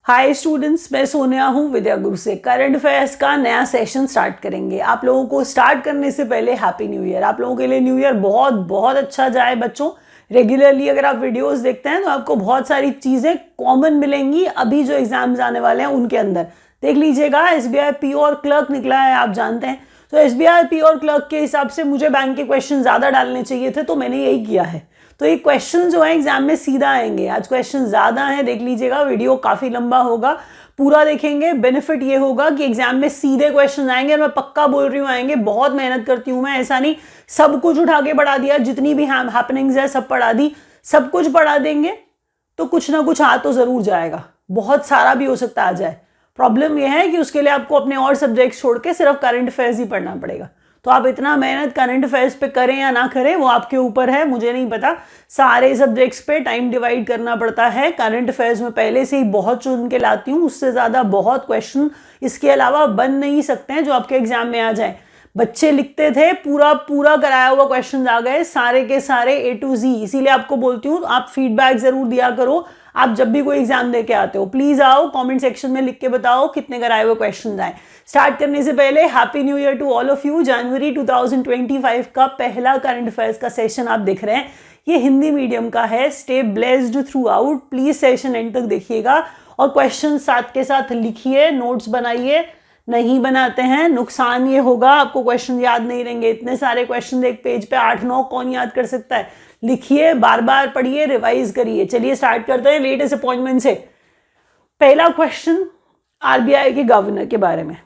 Hi students, मैं सोनिया हूँ विद्या गुरु से। करंट अफेयर्स का नया सेशन स्टार्ट करेंगे। आप लोगों को स्टार्ट करने से पहले हैप्पी न्यू ईयर। आप लोगों के लिए न्यू ईयर बहुत बहुत अच्छा जाए बच्चों। रेगुलरली अगर आप वीडियोस देखते हैं तो आपको बहुत सारी चीज़ें कॉमन मिलेंगी अभी जो एग्जाम्स आने वाले हैं उनके अंदर। देख लीजिएगा, SBI पीओ और क्लर्क निकला है, आप जानते हैं। तो SBI पीओ और क्लर्क के हिसाब से मुझे बैंक के क्वेश्चन ज़्यादा डालने चाहिए थे, तो मैंने यही किया है। तो ये क्वेश्चन जो है एग्जाम में सीधा आएंगे। आज क्वेश्चन ज़्यादा हैं, देख लीजिएगा, वीडियो काफ़ी लंबा होगा, पूरा देखेंगे। बेनिफिट ये होगा कि एग्जाम में सीधे क्वेश्चन आएंगे, और मैं पक्का बोल रही हूँ आएंगे। बहुत मेहनत करती हूँ मैं, ऐसा नहीं सब कुछ उठा के पढ़ा दिया, जितनी भी हैपनिंग्स है सब पढ़ा दी। सब कुछ पढ़ा देंगे तो कुछ ना कुछ आ तो ज़रूर जाएगा, बहुत सारा भी हो सकता आ जाए। प्रॉब्लम यह है कि उसके लिए आपको अपने और सब्जेक्ट्स छोड़ के सिर्फ करंट अफेयर्स ही पढ़ना पड़ेगा। तो आप इतना मेहनत करंट अफेयर्स पे करें या ना करें वो आपके ऊपर है, मुझे नहीं पता। सारे सब्जेक्ट्स पे टाइम डिवाइड करना पड़ता है। करंट अफेयर्स में पहले से ही बहुत चुन के लाती हूँ, उससे ज़्यादा बहुत क्वेश्चन इसके अलावा बन नहीं सकते हैं जो आपके एग्जाम में आ जाए। बच्चे लिखते थे, पूरा पूरा कराया हुआ क्वेश्चन आ गए सारे के सारे A to Z। इसीलिए आपको बोलती हूँ आप फीडबैक ज़रूर दिया करो। आप जब भी कोई एग्जाम दे के आते हो प्लीज़ आओ, कमेंट सेक्शन में लिख के बताओ कितने कराए हुए क्वेश्चन आए। स्टार्ट करने से पहले happy new year to all of you. जनवरी 2025 का पहला करंट अफेयर्स का सेशन आप देख रहे हैं, ये हिंदी मीडियम का है। Stay blessed through out, please session and तक देखिएगा और क्वेश्चन साथ के साथ लिखिए, नोट्स बनाइए। नहीं बनाते हैं नुकसान ये होगा, आपको क्वेश्चन याद नहीं रहेंगे। इतने सारे क्वेश्चन एक पेज पे 8-9 कौन याद कर सकता है। लिखिए, बार बार पढ़िए, रिवाइज करिए। चलिए स्टार्ट करते हैं लेटेस्ट अपॉइंटमेंट से। पहला क्वेश्चन RBI के गवर्नर के बारे में।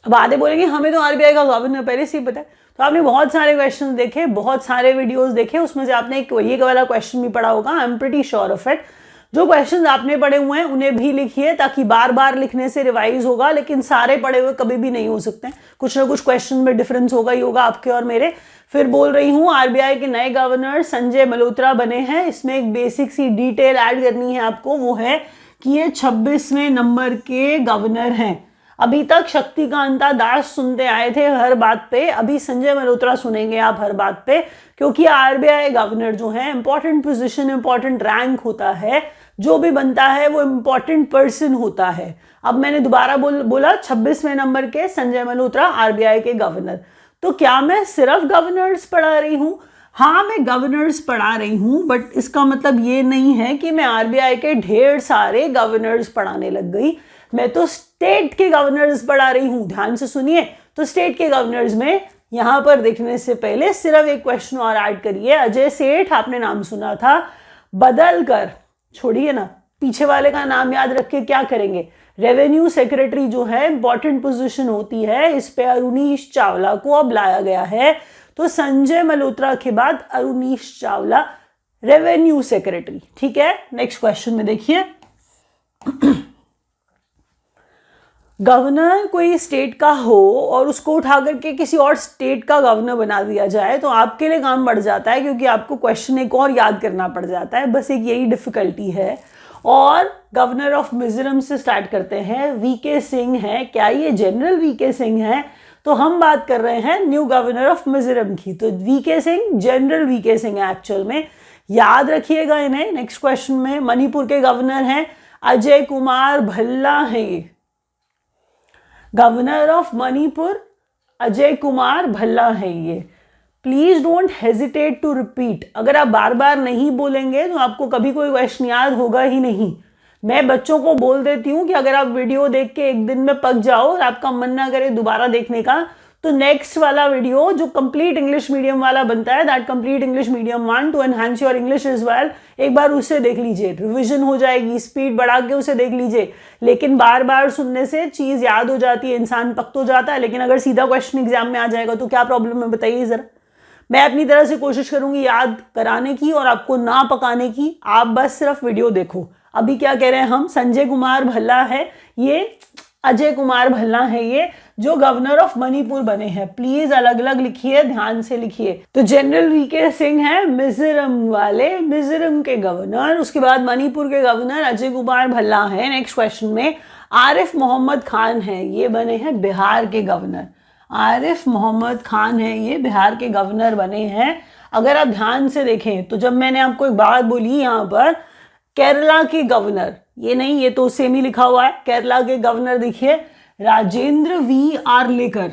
अब आधे बोलेंगे हमें तो RBI का गवर्नर पहले से ही पता है। तो आपने बहुत सारे क्वेश्चन देखे, बहुत सारे वीडियोस देखे, उसमें से आपने एक ये वाला क्वेश्चन भी पढ़ा होगा। I am pretty sure of it. जो क्वेश्चन आपने पढ़े हुए हैं उन्हें भी लिखिए, ताकि बार बार लिखने से रिवाइज होगा। लेकिन सारे पढ़े हुए कभी भी नहीं हो सकते, कुछ ना कुछ क्वेश्चन में डिफरेंस होगा ही होगा आपके और मेरे। फिर बोल रही हूँ RBI के नए गवर्नर संजय मल्होत्रा बने हैं। इसमें एक बेसिक सी डिटेल ऐड करनी है आपको, वो है कि ये 26वें नंबर के गवर्नर हैं। अभी तक शक्तिकांता दास सुनते आए थे हर बात पे, अभी संजय मल्होत्रा सुनेंगे आप हर बात पे। क्योंकि RBI गवर्नर जो है इंपॉर्टेंट पोजीशन, इंपॉर्टेंट रैंक होता है, जो भी बनता है वो इंपॉर्टेंट पर्सन होता है। अब मैंने दोबारा बोला 26वें नंबर के संजय मल्होत्रा RBI के गवर्नर। तो क्या मैं सिर्फ गवर्नर्स पढ़ा रही हूँ? हाँ, मैं गवर्नर्स पढ़ा रही हूँ, बट इसका मतलब ये नहीं है कि मैं RBI के ढेर सारे गवर्नर्स पढ़ाने लग गई। मैं तो स्टेट के गवर्नर्स पढ़ा रही हूँ। ध्यान से सुनिए। तो स्टेट के गवर्नर्स में यहाँ पर देखने से पहले सिर्फ एक क्वेश्चन और ऐड करिए। अजय सेठ, आपने नाम सुना था, बदल कर छोड़िए ना, पीछे वाले का नाम याद रख के क्या करेंगे। रेवेन्यू सेक्रेटरी जो है इंपॉर्टेंट पोजीशन होती है, इस पे अरुणीश चावला को अब लाया गया है। तो संजय मल्होत्रा के बाद अरुणीश चावला रेवेन्यू सेक्रेटरी। ठीक है, नेक्स्ट क्वेश्चन में देखिए। गवर्नर कोई स्टेट का हो और उसको उठा करके किसी और स्टेट का गवर्नर बना दिया जाए तो आपके लिए काम बढ़ जाता है, क्योंकि आपको क्वेश्चन एक और याद करना पड़ जाता है। बस एक यही डिफिकल्टी है। और गवर्नर ऑफ मिजोरम से स्टार्ट करते हैं। VK सिंह है। क्या ये जनरल VK सिंह है? तो हम बात कर रहे हैं न्यू गवर्नर ऑफ मिजोरम की। तो VK Singh general VK Singh है एक्चुअल में, याद रखिएगा इन्हें। नेक्स्ट क्वेश्चन में मणिपुर के गवर्नर हैं अजय कुमार भल्ला है। ये गवर्नर ऑफ मणिपुर अजय कुमार भल्ला है ये। Please don't hesitate to repeat. अगर आप बार बार नहीं बोलेंगे तो आपको कभी कोई क्वेश्चन याद होगा ही नहीं। मैं बच्चों को बोल देती हूँ कि अगर आप वीडियो देख के एक दिन में पक जाओ और आपका मन ना करे दोबारा देखने का, तो नेक्स्ट वाला वीडियो जो कंप्लीट इंग्लिश मीडियम वाला बनता है, that complete English medium 1 to enhance your English is well, एक बार उसे देख लीजिए, रिवीजन हो जाएगी, स्पीड बढ़ा के उसे देख लीजिए। लेकिन बार बार सुनने से चीज़ याद हो जाती है, इंसान पक तो जाता है। लेकिन अगर सीधा क्वेश्चन एग्जाम में आ जाएगा तो क्या प्रॉब्लम है, बताइए ज़रा। मैं अपनी तरह से कोशिश करूंगी याद कराने की और आपको ना पकाने की। आप बस सिर्फ वीडियो देखो। अभी क्या कह रहे हैं हम, संजय कुमार भल्ला है ये, अजय कुमार भल्ला है ये, जो गवर्नर ऑफ मणिपुर बने हैं। प्लीज अलग अलग लिखिए, ध्यान से लिखिए। तो जनरल VK सिंह है मिजोरम वाले, मिजोरम के गवर्नर। उसके बाद मणिपुर के गवर्नर अजय कुमार भल्ला है। नेक्स्ट क्वेश्चन में आरिफ मोहम्मद खान है, ये बने हैं बिहार के गवर्नर। आरिफ मोहम्मद खान है ये, बिहार के गवर्नर बने हैं। अगर आप ध्यान से देखें तो जब मैंने आपको एक बात बोली यहाँ पर केरला के गवर्नर, ये नहीं, ये तो सेम ही लिखा हुआ है, केरला के गवर्नर देखिए राजेंद्र वी आर्लेकर,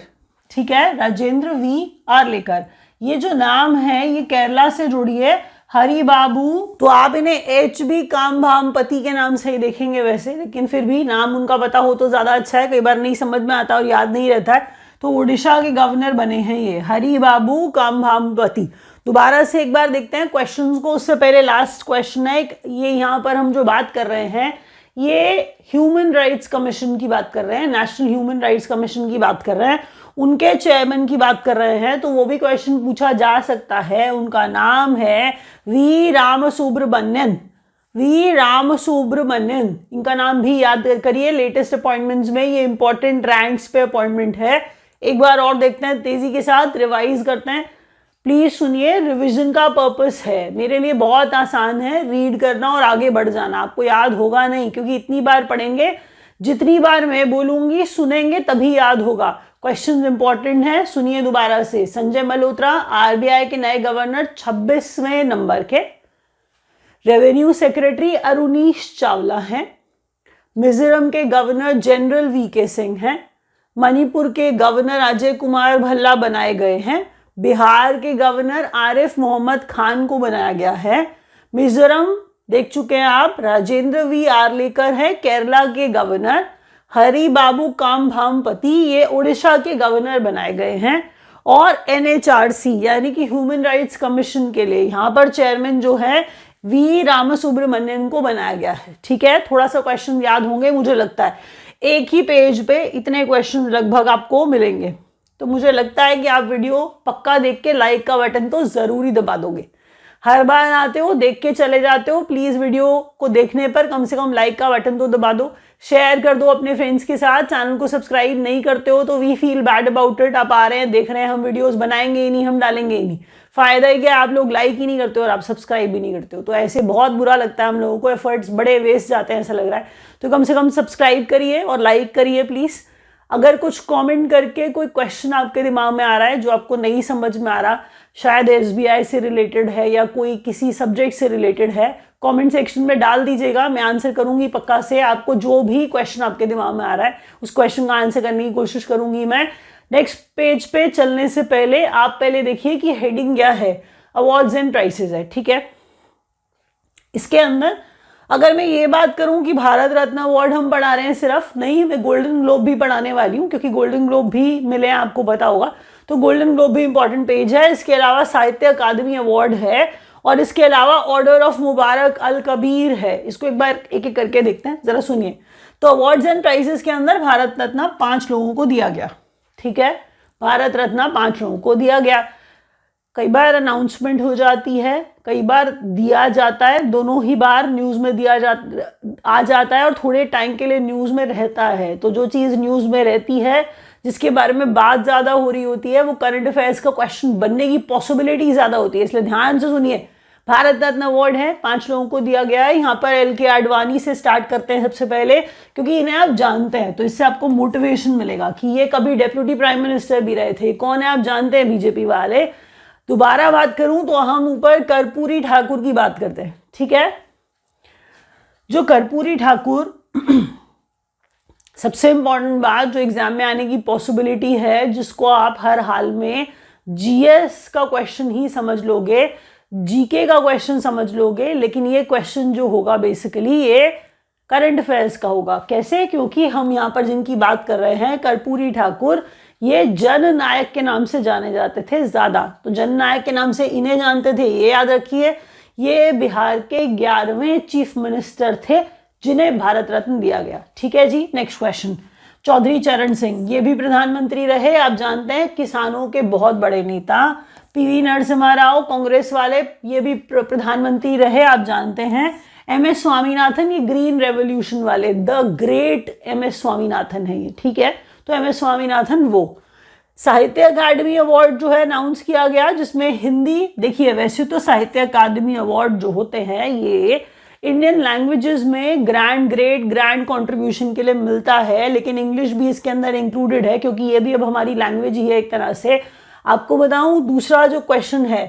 ठीक है, राजेंद्र वी आर्लेकर। ये जो नाम है ये केरला से जुड़ी है, हरि बाबू, तो आप इन्हें एच बी कामभामपति के नाम से ही देखेंगे वैसे, लेकिन फिर भी नाम उनका पता हो तो ज्यादा अच्छा है, कई बार नहीं समझ में आता और याद नहीं रहता है। तो उड़ीसा के गवर्नर बने हैं ये हरि बाबू कामभामपति। दोबारा से एक बार देखते हैं क्वेश्चंस को, उससे पहले लास्ट क्वेश्चन है ये, यहाँ पर हम जो बात कर रहे हैं ये ह्यूमन राइट्स कमीशन की बात कर रहे हैं, नेशनल ह्यूमन राइट्स कमीशन की बात कर रहे हैं, उनके चेयरमैन की बात कर रहे हैं, तो वो भी क्वेश्चन पूछा जा सकता है। उनका नाम है वी रामसुब्रमण्यन, वी रामसुब्रमण्यन, इनका नाम भी याद करिए, लेटेस्ट अपॉइंटमेंट्स में ये इंपॉर्टेंट रैंक्स पे अपॉइंटमेंट है। एक बार और देखते हैं तेजी के साथ, रिवाइज करते हैं, प्लीज सुनिए, रिवीजन का पर्पस है, मेरे लिए बहुत आसान है रीड करना और आगे बढ़ जाना, आपको याद होगा नहीं क्योंकि इतनी बार पढ़ेंगे, जितनी बार मैं बोलूंगी सुनेंगे तभी याद होगा। क्वेश्चन इंपॉर्टेंट है, सुनिए दोबारा से। संजय मल्होत्रा आरबीआई के नए गवर्नर 26वें नंबर के, रेवेन्यू सेक्रेटरी अरुणीश चावला हैं, मिजोरम के गवर्नर जनरल वीके सिंह हैं, मणिपुर के गवर्नर अजय कुमार भल्ला बनाए गए हैं, बिहार के गवर्नर आरिफ मोहम्मद खान को बनाया गया है, मिजोरम देख चुके हैं आप, राजेंद्र वी आर्लेकर है केरला के गवर्नर, हरि बाबू कामभामपति ये उड़ीसा के गवर्नर बनाए गए हैं, और एनएचआरसी यानी कि ह्यूमन राइट्स कमीशन के लिए यहाँ पर चेयरमैन जो है वी रामसुब्रमण्यन को बनाया गया है। ठीक है, थोड़ा सा क्वेश्चन याद होंगे मुझे लगता है, एक ही पेज पे इतने क्वेश्चन लगभग आपको मिलेंगे, तो मुझे लगता है कि आप वीडियो पक्का देख के लाइक का बटन तो जरूरी दबा दोगे। हर बार आते हो देख के चले जाते हो, प्लीज वीडियो को देखने पर कम से कम लाइक का बटन तो दबा दो, शेयर कर दो अपने फ्रेंड्स के साथ, चैनल को सब्सक्राइब नहीं करते हो तो we feel bad about it, आप आ रहे हैं देख रहे हैं, हम वीडियोस बनाएंगे ही नहीं, हम डालेंगे ही नहीं, फायदा ही क्या, आप लोग लाइक ही नहीं करते हो और आप सब्सक्राइब भी नहीं करते हो, तो ऐसे बहुत बुरा लगता है, हम लोगों को एफर्ट्स बड़े वेस्ट जाते हैं ऐसा लग रहा है, तो कम से कम सब्सक्राइब करिए और लाइक करिए प्लीज। अगर कुछ कमेंट करके कोई क्वेश्चन आपके दिमाग में आ रहा है जो आपको नहीं समझ में आ रहा, शायद एसबीआई से रिलेटेड है या कोई किसी सब्जेक्ट से रिलेटेड है, कमेंट सेक्शन में डाल दीजिएगा, मैं आंसर करूंगी पक्का से। आपको जो भी क्वेश्चन आपके दिमाग में आ रहा है उस क्वेश्चन का आंसर करने की कोशिश करूंगी मैं। नेक्स्ट पेज पे चलने से पहले आप पहले देखिए कि हेडिंग क्या है, अवार्ड्स एंड प्राइसेस है। ठीक है, इसके अंदर अगर मैं ये बात करूं कि भारत रत्न अवार्ड हम पढ़ा रहे हैं, सिर्फ नहीं, मैं गोल्डन ग्लोब भी पढ़ाने वाली हूं क्योंकि गोल्डन ग्लोब भी मिले हैं, आपको पता होगा, तो गोल्डन ग्लोब भी इंपॉर्टेंट पेज है। इसके अलावा साहित्य अकादमी अवार्ड है और इसके अलावा order of Mubarak Al Kabir है। इसको एक बार एक एक करके देखते हैं, जरा सुनिए। तो अवार्ड्स एंड प्राइजेस के अंदर भारत रत्न 5 लोगों को दिया गया। ठीक है, भारत रत्न 5 लोगों को दिया गया। कई बार अनाउंसमेंट हो जाती है, कई बार दिया जाता है, दोनों ही बार न्यूज़ में आ जाता है और थोड़े टाइम के लिए न्यूज़ में रहता है। तो जो चीज़ न्यूज़ में रहती है, जिसके बारे में बात ज़्यादा हो रही होती है, वो करंट अफेयर्स का क्वेश्चन बनने की पॉसिबिलिटी ज़्यादा होती है, इसलिए ध्यान से सुनिए। भारत रत्न अवार्ड है, 5 लोगों को दिया गया है। यहाँ पर एल.के. आडवाणी से स्टार्ट करते हैं सबसे पहले, क्योंकि इन्हें आप जानते हैं तो इससे आपको मोटिवेशन मिलेगा कि ये कभी डेप्यूटी प्राइम मिनिस्टर भी रहे थे। कौन है आप जानते हैं, बीजेपी वाले। दोबारा बात करूं तो हम ऊपर कर्पूरी ठाकुर की बात करते हैं। ठीक है, जो कर्पूरी ठाकुर सबसे इंपॉर्टेंट बात जो एग्जाम में आने की पॉसिबिलिटी है, जिसको आप हर हाल में जीएस का क्वेश्चन ही समझ लोगे, जीके का क्वेश्चन समझ लोगे, लेकिन ये क्वेश्चन जो होगा बेसिकली ये करंट अफेयर्स का होगा। कैसे? क्योंकि हम यहाँ पर जिनकी बात कर रहे हैं कर्पूरी ठाकुर, ये जननायक के नाम से जाने जाते थे ज्यादा, तो जननायक के नाम से इन्हें जानते थे, ये याद रखिए। ये बिहार के 11वें चीफ मिनिस्टर थे जिन्हें भारत रत्न दिया गया। ठीक है जी, नेक्स्ट क्वेश्चन। चौधरी चरण सिंह, ये भी प्रधानमंत्री रहे, आप जानते हैं, किसानों के बहुत बड़े नेता। पीवी नरसिम्हा राव, कांग्रेस वाले, ये भी प्रधानमंत्री रहे, आप जानते हैं। एम.एस. स्वामीनाथन, ये ग्रीन रेवोल्यूशन वाले, द ग्रेट एम.एस. स्वामीनाथन है ये। ठीक है, तो एम.एस. स्वामीनाथन वो। साहित्य अकादमी अवार्ड जो है अनाउंस किया गया, जिसमें हिंदी, देखिए वैसे तो साहित्य अकादमी अवार्ड जो होते हैं ये इंडियन लैंग्वेजेस में ग्रैंड कंट्रीब्यूशन के लिए मिलता है, लेकिन इंग्लिश भी इसके अंदर इंक्लूडेड है क्योंकि ये भी अब हमारी लैंग्वेज ही है एक तरह से। आपको बताऊं, दूसरा जो क्वेश्चन है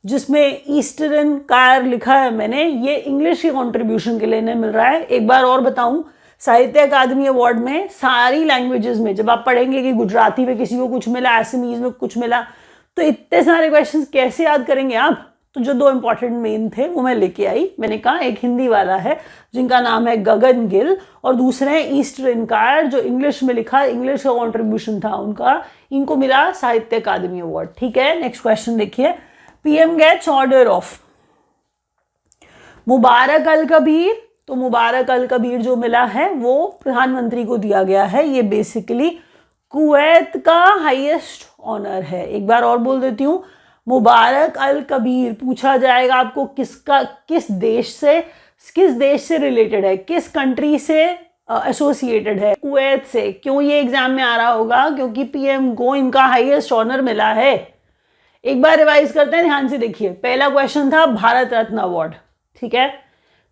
जिसमें ईस्टर्न कार लिखा है मैंने, ये इंग्लिश के कंट्रीब्यूशन के लिए इन्हें मिल रहा है। एक बार और बताऊं, साहित्य अकादमी अवार्ड में सारी लैंग्वेजेस में जब आप पढ़ेंगे कि गुजराती में किसी को कुछ मिला, असमीज में कुछ मिला, तो इतने सारे क्वेश्चंस कैसे याद करेंगे आप। तो जो दो इंपॉर्टेंट मेन थे वो मैं लेके आई। मैंने कहा एक हिंदी वाला है जिनका नाम है गगन गिल, और दूसरे हैं ईस्टर्न कार जो इंग्लिश में लिखा, इंग्लिश का कॉन्ट्रीब्यूशन था उनका, इनको मिला साहित्य अकादमी अवार्ड। ठीक है, नेक्स्ट क्वेश्चन देखिए। PM gets order of Mubarak Al Kabir. तो मुबारक अल कबीर जो मिला है वो प्रधानमंत्री को दिया गया है। ये बेसिकली कुवैत का हाईएस्ट ऑनर है। एक बार और बोल देती हूँ, मुबारक अल कबीर पूछा जाएगा आपको किस देश से रिलेटेड है, किस कंट्री से एसोसिएटेड है, कुवैत से। क्यों ये एग्जाम में आ रहा होगा, क्योंकि पीएम को इनका हाईएस्ट ऑनर मिला है। एक बार रिवाइज करते हैं, ध्यान से देखिए। पहला क्वेश्चन था भारत रत्न अवार्ड, ठीक है।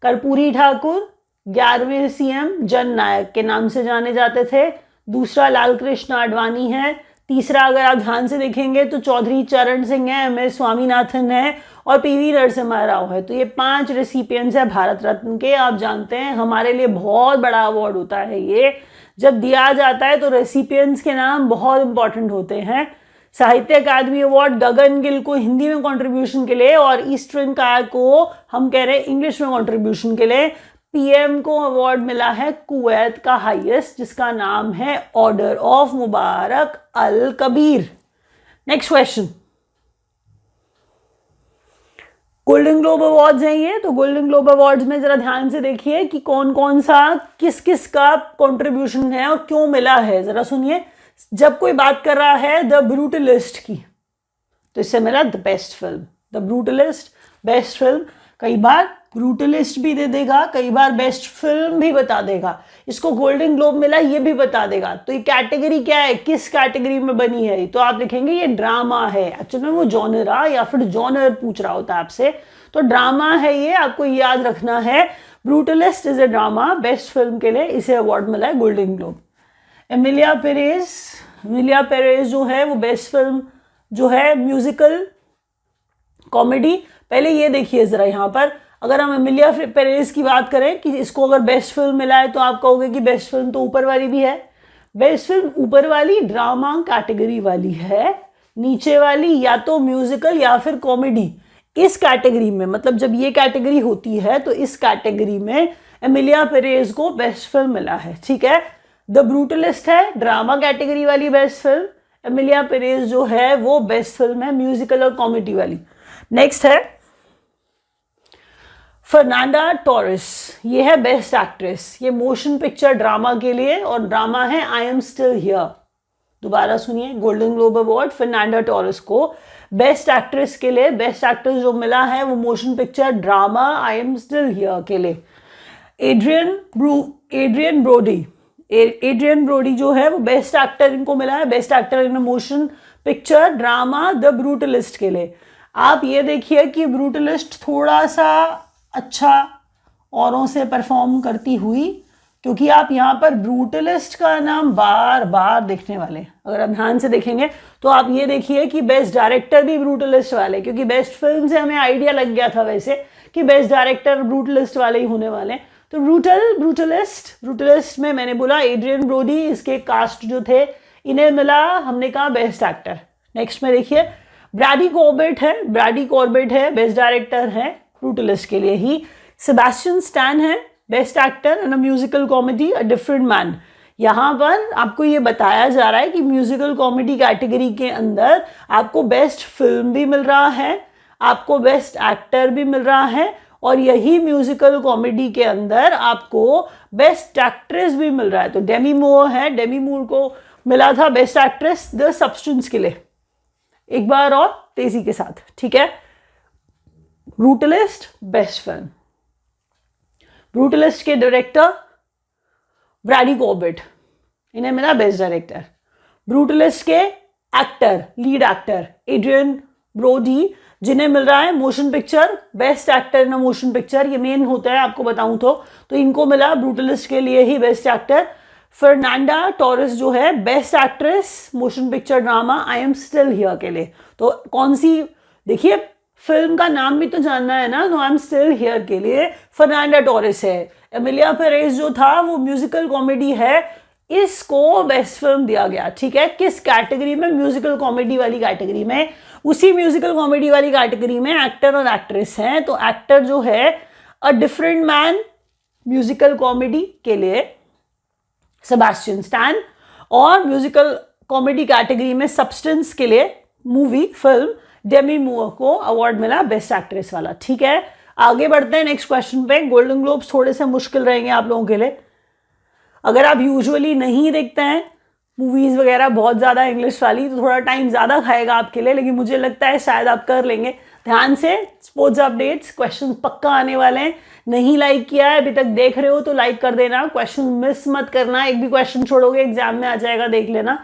कर्पूरी ठाकुर 11वें सीएम जन नायक के नाम से जाने जाते थे। दूसरा लाल कृष्ण आडवाणी है। तीसरा अगर आप ध्यान से देखेंगे तो चौधरी चरण सिंह है, एमएस स्वामीनाथन है और पीवी नरसिम्हा राव है। तो ये 5 रेसिपिएंट्स है भारत रत्न के। आप जानते हैं हमारे लिए बहुत बड़ा अवार्ड होता है ये। जब दिया जाता है तो रेसिपिएंट्स के नाम बहुत इंपॉर्टेंट होते हैं। साहित्य अकादमी अवार्ड गगन गिल को हिंदी में कंट्रीब्यूशन के लिए, और ईस्टर्न कार को हम कह रहे हैं इंग्लिश में कंट्रीब्यूशन के लिए। पीएम को अवार्ड मिला है कुवैत का हाईएस्ट, जिसका नाम है order of Mubarak Al Kabeer. Next question, Golden Globe Awards हैं ये। तो गोल्डन ग्लोब अवार्ड्स में जरा ध्यान से देखिए कि कौन कौन सा किस किस का कंट्रीब्यूशन है और क्यों मिला है। जरा सुनिए, जब कोई बात कर रहा है द ब्रूटलिस्ट की, तो इससे मिला the best film. The brutalist best film, कई बार ब्रूटलिस्ट भी दे देगा, कई बार बेस्ट फिल्म भी बता देगा। इसको गोल्डन ग्लोब मिला ये भी बता देगा। तो ये कैटेगरी क्या है, किस कैटेगरी में बनी है, तो आप लिखेंगे ये ड्रामा है। एक्चुअली में वो जॉनरा या फिर जॉनर पूछ रहा होता है आपसे, तो ड्रामा है ये, आपको याद रखना है। Brutalist is a drama, best film के लिए इसे अवार्ड मिला है गोल्डन ग्लोब। एमिलिया पेरेज जो है वो बेस्ट फिल्म जो है म्यूजिकल कॉमेडी। पहले ये देखिए जरा, यहाँ पर अगर हम एमिलिया पेरेज की बात करें कि इसको अगर बेस्ट फिल्म मिला है, तो आप कहोगे कि बेस्ट फिल्म तो ऊपर वाली भी है। बेस्ट फिल्म ऊपर वाली ड्रामा कैटेगरी वाली है, नीचे वाली या तो म्यूजिकल या फिर कॉमेडी। इस कैटेगरी में, मतलब जब ये कैटेगरी होती है तो इस कैटेगरी में एमिलिया पेरेज को बेस्ट फिल्म मिला है। ठीक है, द ब्रूटलिस्ट है ड्रामा कैटेगरी वाली बेस्ट फिल्म, एमिलिया पेरेज जो है वो बेस्ट फिल्म है म्यूजिकल और कॉमेडी वाली। नेक्स्ट है फर्नांडा टोरेस, ये है बेस्ट एक्ट्रेस, ये मोशन पिक्चर ड्रामा के लिए, और ड्रामा है आई एम स्टिल हियर। दोबारा सुनिए, golden globe award Fernanda Torres को बेस्ट एक्ट्रेस के लिए, बेस्ट एक्ट्रेस जो मिला है वो motion picture drama I am still here के लिए। एड्रियन ब्रोडी जो है वो बेस्ट एक्टर इनको मिला है, best actor in motion picture drama the brutalist के लिए। आप ये देखिए कि ब्रूटलिस्ट थोड़ा सा अच्छा औरों से परफॉर्म करती हुई, क्योंकि आप यहाँ पर ब्रूटलिस्ट का नाम बार बार देखने वाले। अगर आप ध्यान से देखेंगे तो आप ये देखिए कि बेस्ट डायरेक्टर भी ब्रूटलिस्ट वाले, क्योंकि बेस्ट फिल्म से हमें आइडिया लग गया था वैसे कि बेस्ट डायरेक्टर ब्रूटलिस्ट वाले ही होने वाले। तो ब्रूटलिस्ट में मैंने बोला एड्रियन ब्रोडी, इसके कास्ट जो थे इन्हें मिला, हमने कहा बेस्ट एक्टर। नेक्स्ट में देखिए ब्रैडी कॉर्बेट है बेस्ट डायरेक्टर है ब्रूटलिस्ट के लिए ही। सेबेस्टियन स्टैन है best actor in a musical comedy a different man. यहाँ पर आपको ये बताया जा रहा है कि म्यूजिकल कॉमेडी कैटेगरी के अंदर आपको बेस्ट फिल्म भी मिल रहा है, आपको बेस्ट एक्टर भी मिल रहा है, और यही म्यूजिकल कॉमेडी के अंदर आपको बेस्ट एक्ट्रेस भी मिल रहा है। तो डेमी मूर है, डेमी मूर को मिला था बेस्ट एक्ट्रेस द सब्सटेंस के लिए। एक बार और तेजी के साथ, ठीक है। ब्रूटलिस्ट बेस्ट फिल्म, ब्रूटलिस्ट के डायरेक्टर ब्रैडी कॉर्बेट, इन्हें मिला बेस्ट डायरेक्टर। ब्रूटलिस्ट के actor lead actor Adrien Brody, जिन्हें मिल रहा है motion picture best actor in a motion picture, ये मेन होता है आपको बताऊं तो इनको मिला ब्रूटलिस्ट के लिए ही बेस्ट एक्टर। फर्नांडा टोरेस जो है best actress motion picture drama I am still here के लिए। तो कौन सी, देखिए फिल्म का नाम भी तो जानना है ना, तो आई एम स्टिल हियर के लिए फर्नांडा टोरेस है। एमिलिया पेरेज जो था वो म्यूजिकल कॉमेडी है, इसको बेस्ट फिल्म दिया गया। ठीक है, किस कैटेगरी में? म्यूजिकल कॉमेडी वाली कैटेगरी में। उसी म्यूजिकल कॉमेडी वाली कैटेगरी में एक्टर और एक्ट्रेस हैं, तो एक्टर जो है a different man musical comedy के लिए सेबास्टियन स्टैन, और म्यूजिकल कॉमेडी कैटेगरी में सब्सटेंस के लिए मूवी फिल्म डेमी मूर को अवार्ड मिला बेस्ट एक्ट्रेस वाला। ठीक है, आगे बढ़ते हैं नेक्स्ट क्वेश्चन पे। गोल्डन ग्लोब्स थोड़े से मुश्किल रहेंगे आप लोगों के लिए। अगर आप यूजुअली नहीं देखते हैं मूवीज़ वगैरह बहुत ज़्यादा इंग्लिश वाली, तो थोड़ा टाइम ज़्यादा खाएगा आपके लिए, लेकिन मुझे लगता है शायद आप कर लेंगे। ध्यान से, स्पोर्ट्स अपडेट्स क्वेश्चन पक्का आने वाले हैं। नहीं लाइक किया है अभी तक, देख रहे हो तो लाइक कर देना, क्वेश्चन मिस मत करना। एक भी क्वेश्चन छोड़ोगे एग्जाम में आ जाएगा, देख लेना।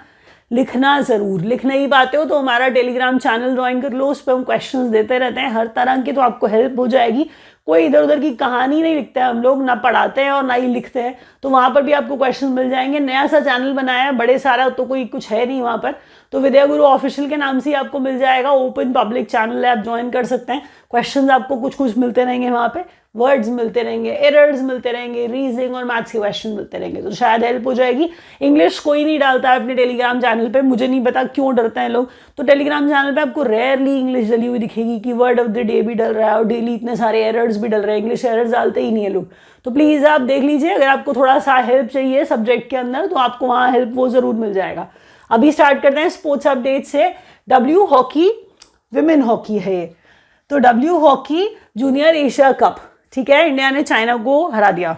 लिखना ज़रूर, लिख नहीं पाते हो तो हमारा टेलीग्राम चैनल ज्वाइन कर लो, उस पर हम क्वेश्चंस देते रहते हैं हर तरह की, तो आपको हेल्प हो जाएगी। कोई इधर उधर की कहानी नहीं लिखते हैं हम लोग, ना पढ़ाते हैं और ना ही लिखते हैं, तो वहाँ पर भी आपको क्वेश्चन मिल जाएंगे। नया सा चैनल बनाया है, बड़े सारा तो कोई कुछ है नहीं वहाँ पर, तो विद्या गुरु ऑफिशियल के नाम से ही आपको मिल जाएगा। ओपन पब्लिक चैनल है, आप ज्वाइन कर सकते हैं। क्वेश्चंस आपको कुछ कुछ मिलते रहेंगे वहाँ पे, वर्ड्स मिलते रहेंगे, एरर्स मिलते रहेंगे, रीजनिंग और मैथ्स के क्वेश्चन मिलते रहेंगे, तो शायद हेल्प हो जाएगी। इंग्लिश कोई नहीं डालता है अपने टेलीग्राम चैनल पे, मुझे नहीं पता क्यों डरते हैं लोग। तो टेलीग्राम चैनल पे आपको रेयरली इंग्लिश डली हुई दिखेगी कि वर्ड ऑफ द डे भी डल रहा है और डेली इतने सारे एरर्स भी डल रहे हैं। इंग्लिश एरर्स डालते ही नहीं है लोग, तो प्लीज़ आप देख लीजिए। अगर आपको थोड़ा सा हेल्प चाहिए सब्जेक्ट के अंदर, तो आपको वहाँ हेल्प वो ज़रूर मिल जाएगा। अभी स्टार्ट करते हैं स्पोर्ट्स अपडेट से। डब्ल्यू हॉकी विमेन हॉकी है, तो W hockey junior Asia cup, ठीक है, इंडिया ने चाइना को हरा दिया।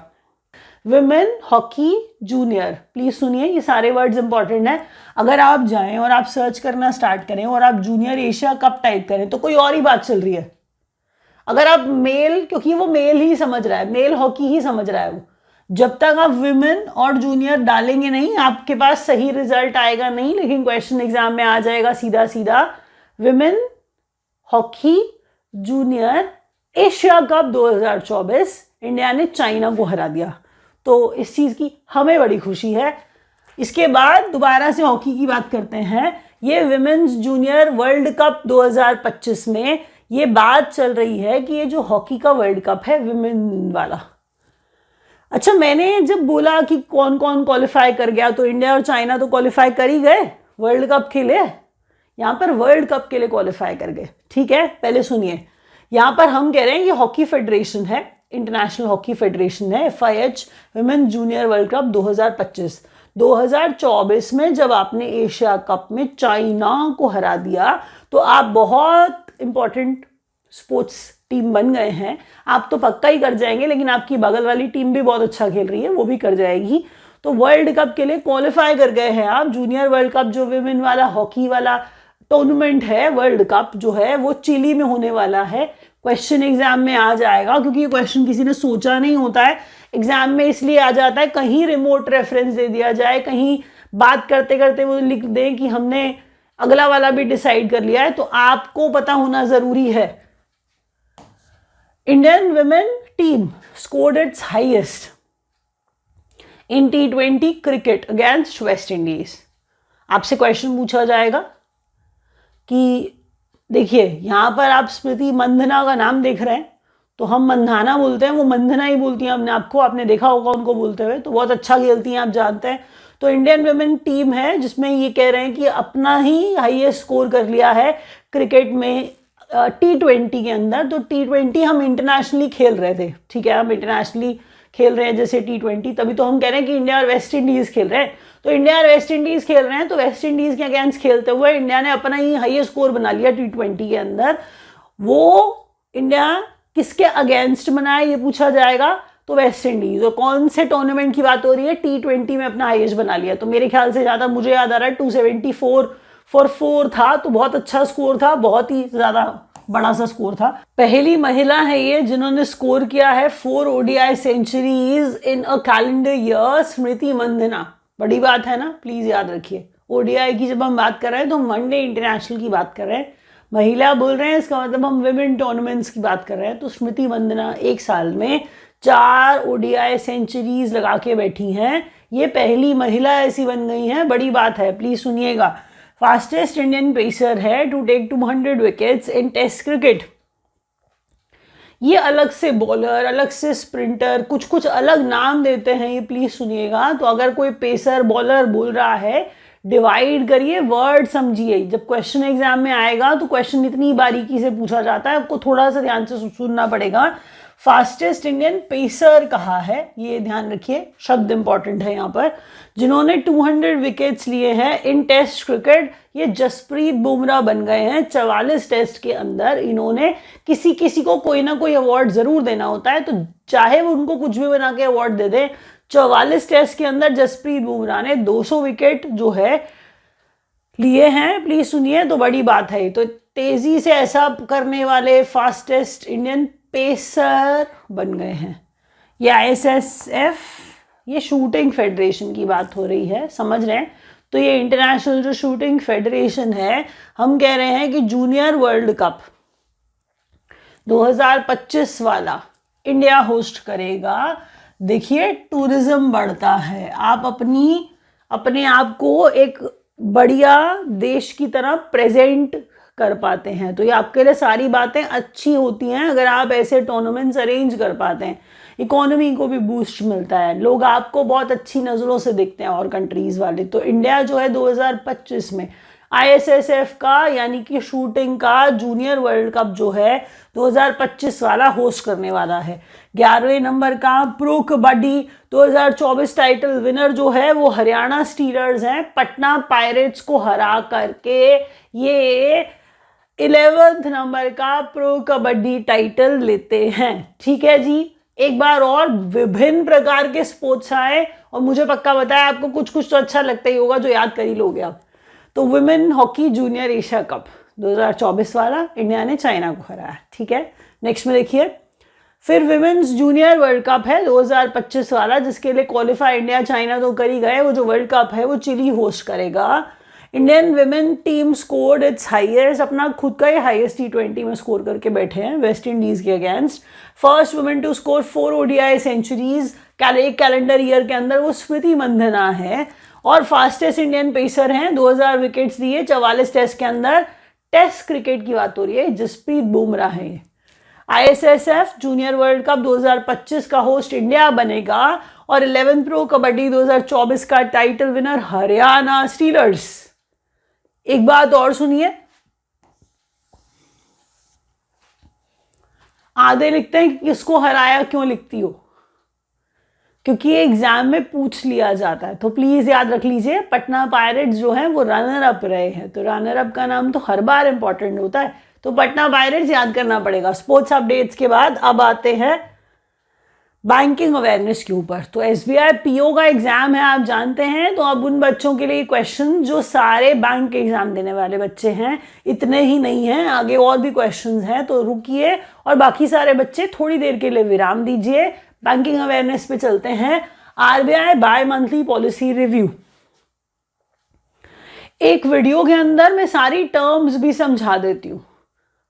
विमेन हॉकी जूनियर, प्लीज सुनिए, ये सारे वर्ड्स इंपॉर्टेंट हैं। अगर आप जाएं और आप सर्च करना स्टार्ट करें और आप जूनियर एशिया कप टाइप करें तो कोई और ही बात चल रही है। अगर आप मेल, क्योंकि वो मेल ही समझ रहा है, मेल हॉकी ही समझ रहा है वो, जब तक आप विमेन और जूनियर डालेंगे नहीं आपके पास सही रिजल्ट आएगा नहीं। लेकिन क्वेश्चन एग्जाम में आ जाएगा सीधा सीधा, women hockey junior Asia cup 2024 India ने चाइना को हरा दिया, तो इस चीज़ की हमें बड़ी खुशी है। इसके बाद दोबारा से हॉकी की बात करते हैं। ये विमेन्स जूनियर वर्ल्ड कप 2025 में ये बात चल रही है कि ये जो हॉकी का वर्ल्ड कप है विमेन वाला, अच्छा मैंने जब बोला कि कौन कौन क्वालिफाई कर गया, तो इंडिया और चाइना तो क्वालिफाई कर ही गए वर्ल्ड कप के लिए, यहाँ पर वर्ल्ड कप के लिए क्वालिफाई कर गए। ठीक है, पहले सुनिए, यहाँ पर हम कह रहे हैं ये हॉकी फेडरेशन है, इंटरनेशनल हॉकी फेडरेशन है, FIH women junior world cup 2025। 2024 में जब आपने एशिया कप में चाइना को हरा दिया तो आप बहुत इंपॉर्टेंट स्पोर्ट्स टीम बन गए हैं। आप तो पक्का ही कर जाएंगे, लेकिन आपकी बगल वाली टीम भी बहुत अच्छा खेल रही है, वो भी कर जाएगी। तो वर्ल्ड कप के लिए क्वालिफाई कर गए हैं आप। जूनियर वर्ल्ड कप जो विमेन वाला हॉकी वाला टूर्नामेंट है, वर्ल्ड कप जो है वो चिली में होने वाला है। क्वेश्चन एग्जाम में आ जाएगा, क्योंकि ये क्वेश्चन किसी ने सोचा नहीं होता है, एग्जाम में इसलिए आ जाता है, कहीं रिमोट रेफरेंस दे दिया जाए, कहीं बात करते करते वो लिख दें कि हमने अगला वाला भी डिसाइड कर लिया है, तो आपको पता होना जरूरी है। Indian women team scored it's highest in T20 cricket against West Indies. आपसे क्वेश्चन पूछा जाएगा कि देखिए यहाँ पर आप स्मृति मंधना का नाम देख रहे हैं, तो हम मंधाना बोलते हैं, वो मंधना ही बोलती हैं अपने आपको, आपने देखा होगा उनको बोलते हुए, तो बहुत अच्छा खेलती हैं आप जानते हैं। तो इंडियन विमेन टीम है जिसमें ये कह रहे हैं कि अपना ही हाईएस्ट स्कोर कर लिया है क्रिकेट में T20 के अंदर। तो T20 हम इंटरनेशनली खेल रहे थे, ठीक है, हम इंटरनेशनली खेल रहे हैं जैसे T20, तभी तो हम कह रहे हैं कि इंडिया और वेस्ट इंडीज़ खेल रहे हैं। तो इंडिया और वेस्ट इंडीज़ खेल रहे हैं, तो वेस्ट इंडीज़ के अगेंस्ट खेलते हुए इंडिया ने अपना ही हाईएस्ट स्कोर बना लिया T20 के अंदर। वो इंडिया किसके अगेंस्ट बनाए ये पूछा जाएगा, तो वेस्ट इंडीज़। और कौन से टूर्नामेंट की बात हो रही है, T20 में अपना हाईएस्ट बना लिया। तो मेरे ख्याल से ज़्यादा मुझे याद आ रहा है 274 for 4 था, तो बहुत अच्छा स्कोर था, बहुत ही ज़्यादा बड़ा सा स्कोर था। पहली महिला है ये जिन्होंने स्कोर किया है 4 ODI centuries in a calendar year, Smriti Mandhana. बड़ी बात है ना, प्लीज याद रखिए। ODI की जब हम बात कर रहे हैं तो वनडे इंटरनेशनल की बात कर रहे हैं, महिला बोल रहे हैं, इसका मतलब हम विमेन टूर्नामेंट्स की बात कर रहे हैं। तो स्मृति मंधना एक साल में 4 ODI सेंचुरीज लगा के बैठी हैं, ये पहली महिला ऐसी बन गई हैं, बड़ी बात है, प्लीज सुनिएगा। फास्टेस्ट इंडियन पेसर है to take 200 wickets in test cricket, ये अलग से बॉलर, अलग से स्प्रिंटर, कुछ कुछ अलग नाम देते हैं, ये प्लीज सुनिएगा। तो अगर कोई पेसर बॉलर बोल रहा है, डिवाइड करिए, वर्ड समझिए। जब क्वेश्चन एग्जाम में आएगा तो क्वेश्चन इतनी बारीकी से पूछा जाता है, आपको थोड़ा सा ध्यान से सुनना पड़ेगा। फास्टेस्ट इंडियन पेसर कहा है, ये ध्यान रखिए, शब्द इंपॉर्टेंट है यहाँ पर। जिन्होंने 200 विकेट्स लिए हैं इन टेस्ट क्रिकेट, ये जसप्रीत बुमराह बन गए हैं। 44 टेस्ट के अंदर इन्होंने, किसी किसी को कोई ना कोई अवार्ड जरूर देना होता है, तो चाहे वो उनको कुछ भी बना के अवार्ड दे दे। 44 टेस्ट के अंदर जसप्रीत बुमराह ने 200 विकेट जो है लिए हैं, प्लीज सुनिए, तो बड़ी बात है। तो तेजी से ऐसा करने वाले फास्टेस्ट इंडियन पेसर बन गए हैं। ये ISSF, ये शूटिंग फेडरेशन की बात हो रही है, समझ रहे हैं। तो ये इंटरनेशनल जो शूटिंग फेडरेशन है, हम कह रहे हैं कि जूनियर वर्ल्ड कप 2025 वाला इंडिया होस्ट करेगा। देखिए टूरिज्म बढ़ता है, आप अपने आप को एक बढ़िया देश की तरह प्रेजेंट कर पाते हैं, तो ये आपके लिए सारी बातें अच्छी होती हैं अगर आप ऐसे टूर्नामेंट्स अरेंज कर पाते हैं। इकोनॉमी को भी बूस्ट मिलता है, लोग आपको बहुत अच्छी नज़रों से देखते हैं और कंट्रीज वाले। तो इंडिया जो है 2025 में ISSF का यानी कि शूटिंग का जूनियर वर्ल्ड कप जो है 2025 वाला होस्ट करने वाला है। 11वें नंबर का प्रो कबड्डी 2024 टाइटल विनर जो है वो हरियाणा स्टीलर्स हैं, पटना पायरेट्स को हरा करके ये 11th नंबर का प्रो कबड्डी टाइटल लेते हैं। ठीक है जी, एक बार और विभिन्न प्रकार के स्पोर्ट्स आए, और मुझे पक्का बताया आपको कुछ कुछ तो अच्छा लगता ही होगा जो याद कर ही लोगे आप। तो women hockey junior Asia cup 2024 वाला इंडिया ने चाइना को हराया। ठीक है, नेक्स्ट में देखिए, फिर विमेन्स जूनियर वर्ल्ड कप है 2025 वाला, जिसके लिए क्वालिफाई इंडिया चाइना तो कर ही गए, वो जो वर्ल्ड कप है वो चिली होस्ट करेगा। Indian women team scored it's highest, अपना खुद का ही हाईएस्ट T20 में स्कोर करके बैठे हैं वेस्ट इंडीज के against. First women to score 4 ODI centuries एक कैलेंडर ईयर के अंदर वो स्मृति मंधना है, और फास्टेस्ट इंडियन पेसर हैं, 2000 विकेट्स लिए 44 टेस्ट के अंदर। टेस्ट क्रिकेट की बात हो रही है, जसप्रीत बुमराह है। ISSF जूनियर वर्ल्ड कप 2025 का होस्ट इंडिया बनेगा, और 11 प्रो कबड्डी 2024 का टाइटल विनर हरियाणा स्टीलर्स। एक बात और सुनिए, आधे लिखते हैं कि किसको हराया, क्यों लिखती हो, क्योंकि ये एग्जाम में पूछ लिया जाता है। तो प्लीज याद रख लीजिए, पटना पायरेट्स जो है वो रनर अप रहे हैं, तो रनर अप का नाम तो हर बार इंपॉर्टेंट होता है, तो पटना पायरेट्स याद करना पड़ेगा। स्पोर्ट्स अपडेट्स के बाद अब आते हैं बैंकिंग अवेयरनेस के ऊपर। तो SBI PO का एग्जाम है, आप जानते हैं, तो अब उन बच्चों के लिए क्वेश्चन जो सारे बैंक के एग्जाम देने वाले बच्चे हैं, इतने ही नहीं हैं, आगे और भी क्वेश्चंस हैं, तो रुकिए और बाकी सारे बच्चे थोड़ी देर के लिए विराम दीजिए। बैंकिंग अवेयरनेस पे चलते हैं। RBI bimonthly policy review, एक वीडियो के अंदर मैं सारी टर्म्स भी समझा देती हूँ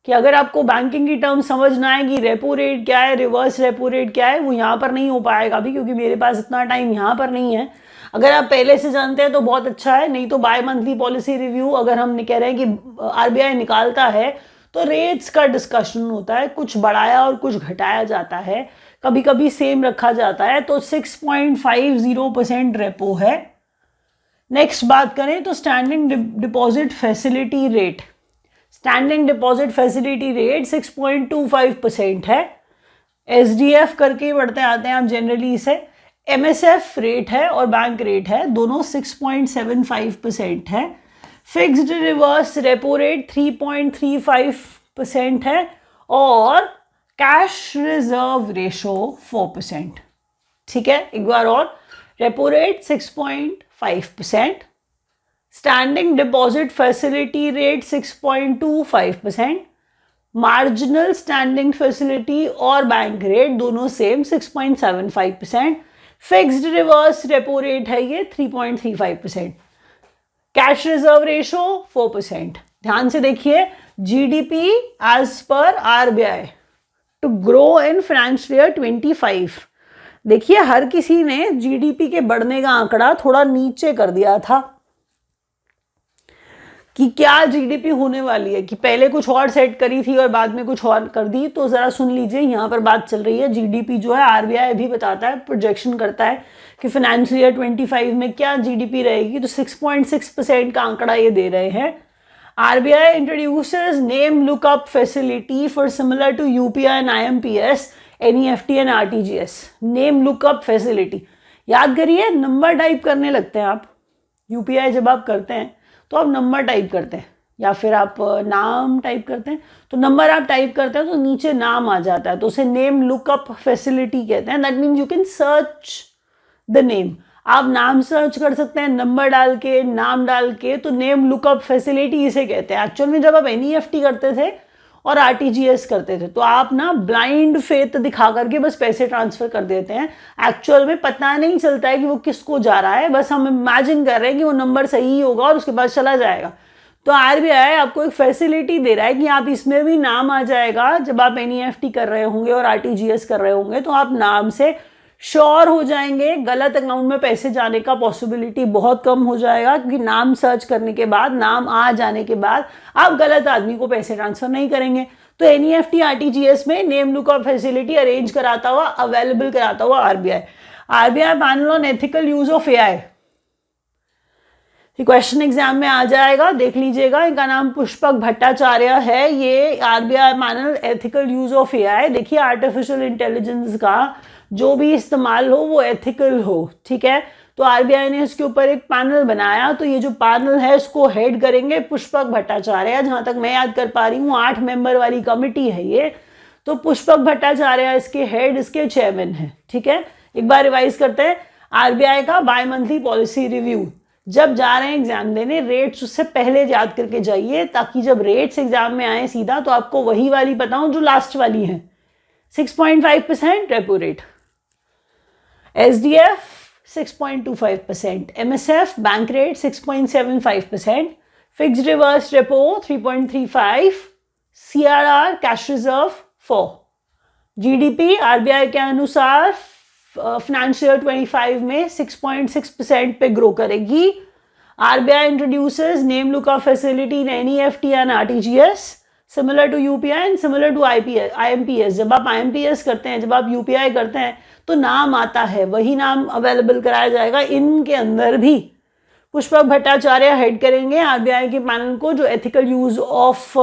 कि अगर आपको बैंकिंग की टर्म समझ ना आएगी, रेपो रेट क्या है, रिवर्स रेपो रेट क्या है, वो यहाँ पर नहीं हो पाएगा अभी, क्योंकि मेरे पास इतना टाइम यहाँ पर नहीं है। अगर आप पहले से जानते हैं तो बहुत अच्छा है, नहीं तो बाय मंथली पॉलिसी रिव्यू अगर हम कह रहे हैं कि RBI निकालता है तो रेट्स का डिस्कशन होता है, कुछ बढ़ाया और कुछ घटाया जाता है, कभी कभी सेम रखा जाता है। तो 6.50% रेपो है। नेक्स्ट बात करें तो standing deposit facility rate, standing deposit facility rate 6.25% है। SDF करके बढ़ते आते हैं आप जनरली इसे। MSF रेट है और बैंक रेट है, दोनों 6.75% है। फिक्स्ड रिवर्स रेपो रेट 3.35% है, और कैश रिजर्व रेशो 4%। ठीक है, एक बार और, repo rate 6.5%, standing deposit facility rate 6.25%, marginal standing facility और बैंक रेट दोनों same 6.75%, fixed reverse repo rate है ये 3.35%, कैश रिजर्व रेशो 4%। ध्यान से देखिए, GDP as per RBI to grow in financial year 25। देखिए हर किसी ने GDP के बढ़ने का आंकड़ा थोड़ा नीचे कर दिया था कि क्या जीडीपी होने वाली है, कि पहले कुछ और सेट करी थी और बाद में कुछ और कर दी। तो ज़रा सुन लीजिए, यहाँ पर बात चल रही है जीडीपी जो है, आरबीआई भी बताता है, प्रोजेक्शन करता है कि फाइनेंशियल ईयर 25 में क्या जीडीपी रहेगी। तो 6.6% का आंकड़ा ये दे रहे हैं। RBI introduces name lookup facility for similar to UPI and IMPS, NEFT and RTGS. Name lookup facility, याद करिए, नंबर टाइप करने लगते हैं आप। यूपीआई जब आप करते हैं तो आप नंबर टाइप करते हैं, या फिर आप नाम टाइप करते हैं। तो नंबर आप टाइप करते हैं तो नीचे नाम आ जाता है, तो उसे नेम लुकअप फैसिलिटी कहते हैं। That means you can search the name. आप नाम सर्च कर सकते हैं नंबर डाल के, नाम डाल के। तो नेम लुकअप फैसिलिटी इसे कहते हैं। एक्चुअल में जब आप एनईएफटी करते थे और आरटीजीएस करते थे तो आप ना ब्लाइंड फेथ दिखा करके बस पैसे ट्रांसफर कर देते हैं। एक्चुअल में पता नहीं चलता है कि वो किसको जा रहा है, बस हम इमेजिन कर रहे हैं कि वो नंबर सही होगा और उसके बाद चला जाएगा। तो आरबीआई आपको एक फैसिलिटी दे रहा है कि आप इसमें भी नाम आ जाएगा। जब आप एनईएफटी कर रहे होंगे और आरटीजीएस कर रहे होंगे तो आप नाम से श्योर हो जाएंगे, गलत अकाउंट में पैसे जाने का पॉसिबिलिटी बहुत कम हो जाएगा, क्योंकि नाम सर्च करने के बाद, नाम आ जाने के बाद आप गलत आदमी को पैसे ट्रांसफर नहीं करेंगे। तो एनईएफटी आरटीजीएस में नेम लुकअप फैसिलिटी अरेंज कराता हुआ, अवेलेबल कराता हुआ RBI. RBI panel on ethical use of AI, question exam में आ जाएगा, देख लीजिएगा। इनका नाम पुष्पक भट्टाचार्य है। ये RBI panel ethical use of AI. देखिए, आर्टिफिशियल इंटेलिजेंस का जो भी इस्तेमाल हो वो एथिकल हो, ठीक है। तो आरबीआई ने इसके ऊपर एक पैनल बनाया। तो ये जो पैनल है इसको हेड करेंगे पुष्पक भट्टाचार्य। जहां तक मैं याद कर पा रही हूँ 8 मेंबर वाली कमिटी है ये। तो पुष्पक भट्टाचार्य इसके हेड, इसके चेयरमैन है, ठीक है। एक बार रिवाइज करते हैं। आरबीआई का बाय मंथली पॉलिसी रिव्यू, जब जा रहे हैं एग्जाम देने, रेट्स उससे पहले याद करके जाइए, ताकि जब रेट्स एग्जाम में आए सीधा तो आपको वही वाली बताऊं जो लास्ट वाली है। 6.5% repo rate, SDF 6.25%, MSF bank rate 6.75%, fixed reverse repo 3.35, CRR cash reserve 4। GDP RBI के अनुसार फाइनेंशियल 25 में 6.6% पे ग्रो करेगी। RBI introduces name lookup facility in NEFT and RTGS similar to UPI and similar to IMPS. जब आप IMPS करते हैं, जब आप यूपीआई करते हैं तो नाम आता है, वही नाम अवेलेबल कराया जाएगा इनके अंदर भी। पुष्पक भट्टाचार्य हेड करेंगे आरबीआई के पैनल को, जो एथिकल यूज ऑफ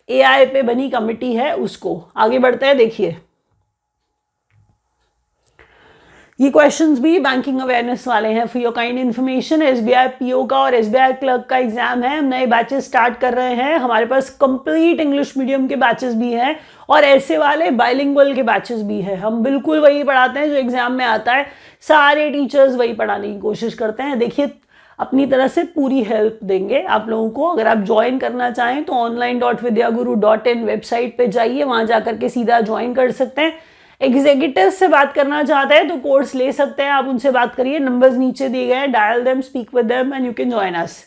एआई पे बनी कमिटी है उसको। आगे बढ़ते हैं, देखिए ये क्वेश्चंस भी बैंकिंग अवेयरनेस वाले हैं। For your kind information, SBI PO का और एसबीआई क्लर्क का एग्जाम है। हम नए बैचेस स्टार्ट कर रहे हैं। हमारे पास कंप्लीट इंग्लिश मीडियम के बैचेस भी हैं और ऐसे वाले बाइलिंगुअल के बैचेस भी हैं। हम बिल्कुल वही पढ़ाते हैं जो एग्जाम में आता है। सारे टीचर्स वही पढ़ाने की कोशिश करते हैं। देखिए, अपनी तरह से पूरी हेल्प देंगे आप लोगों को। अगर आप ज्वाइन करना चाहें तो online.vidyaguru.in वेबसाइट पे जाइए, वहां जाकर के सीधा ज्वाइन कर सकते हैं। एग्जीक्यूटिव से बात करना चाहते हैं तो कोर्स ले सकते हैं, आप उनसे बात करिए। नंबर्स नीचे दिए गए हैं, dial them, speak with them and you can join us.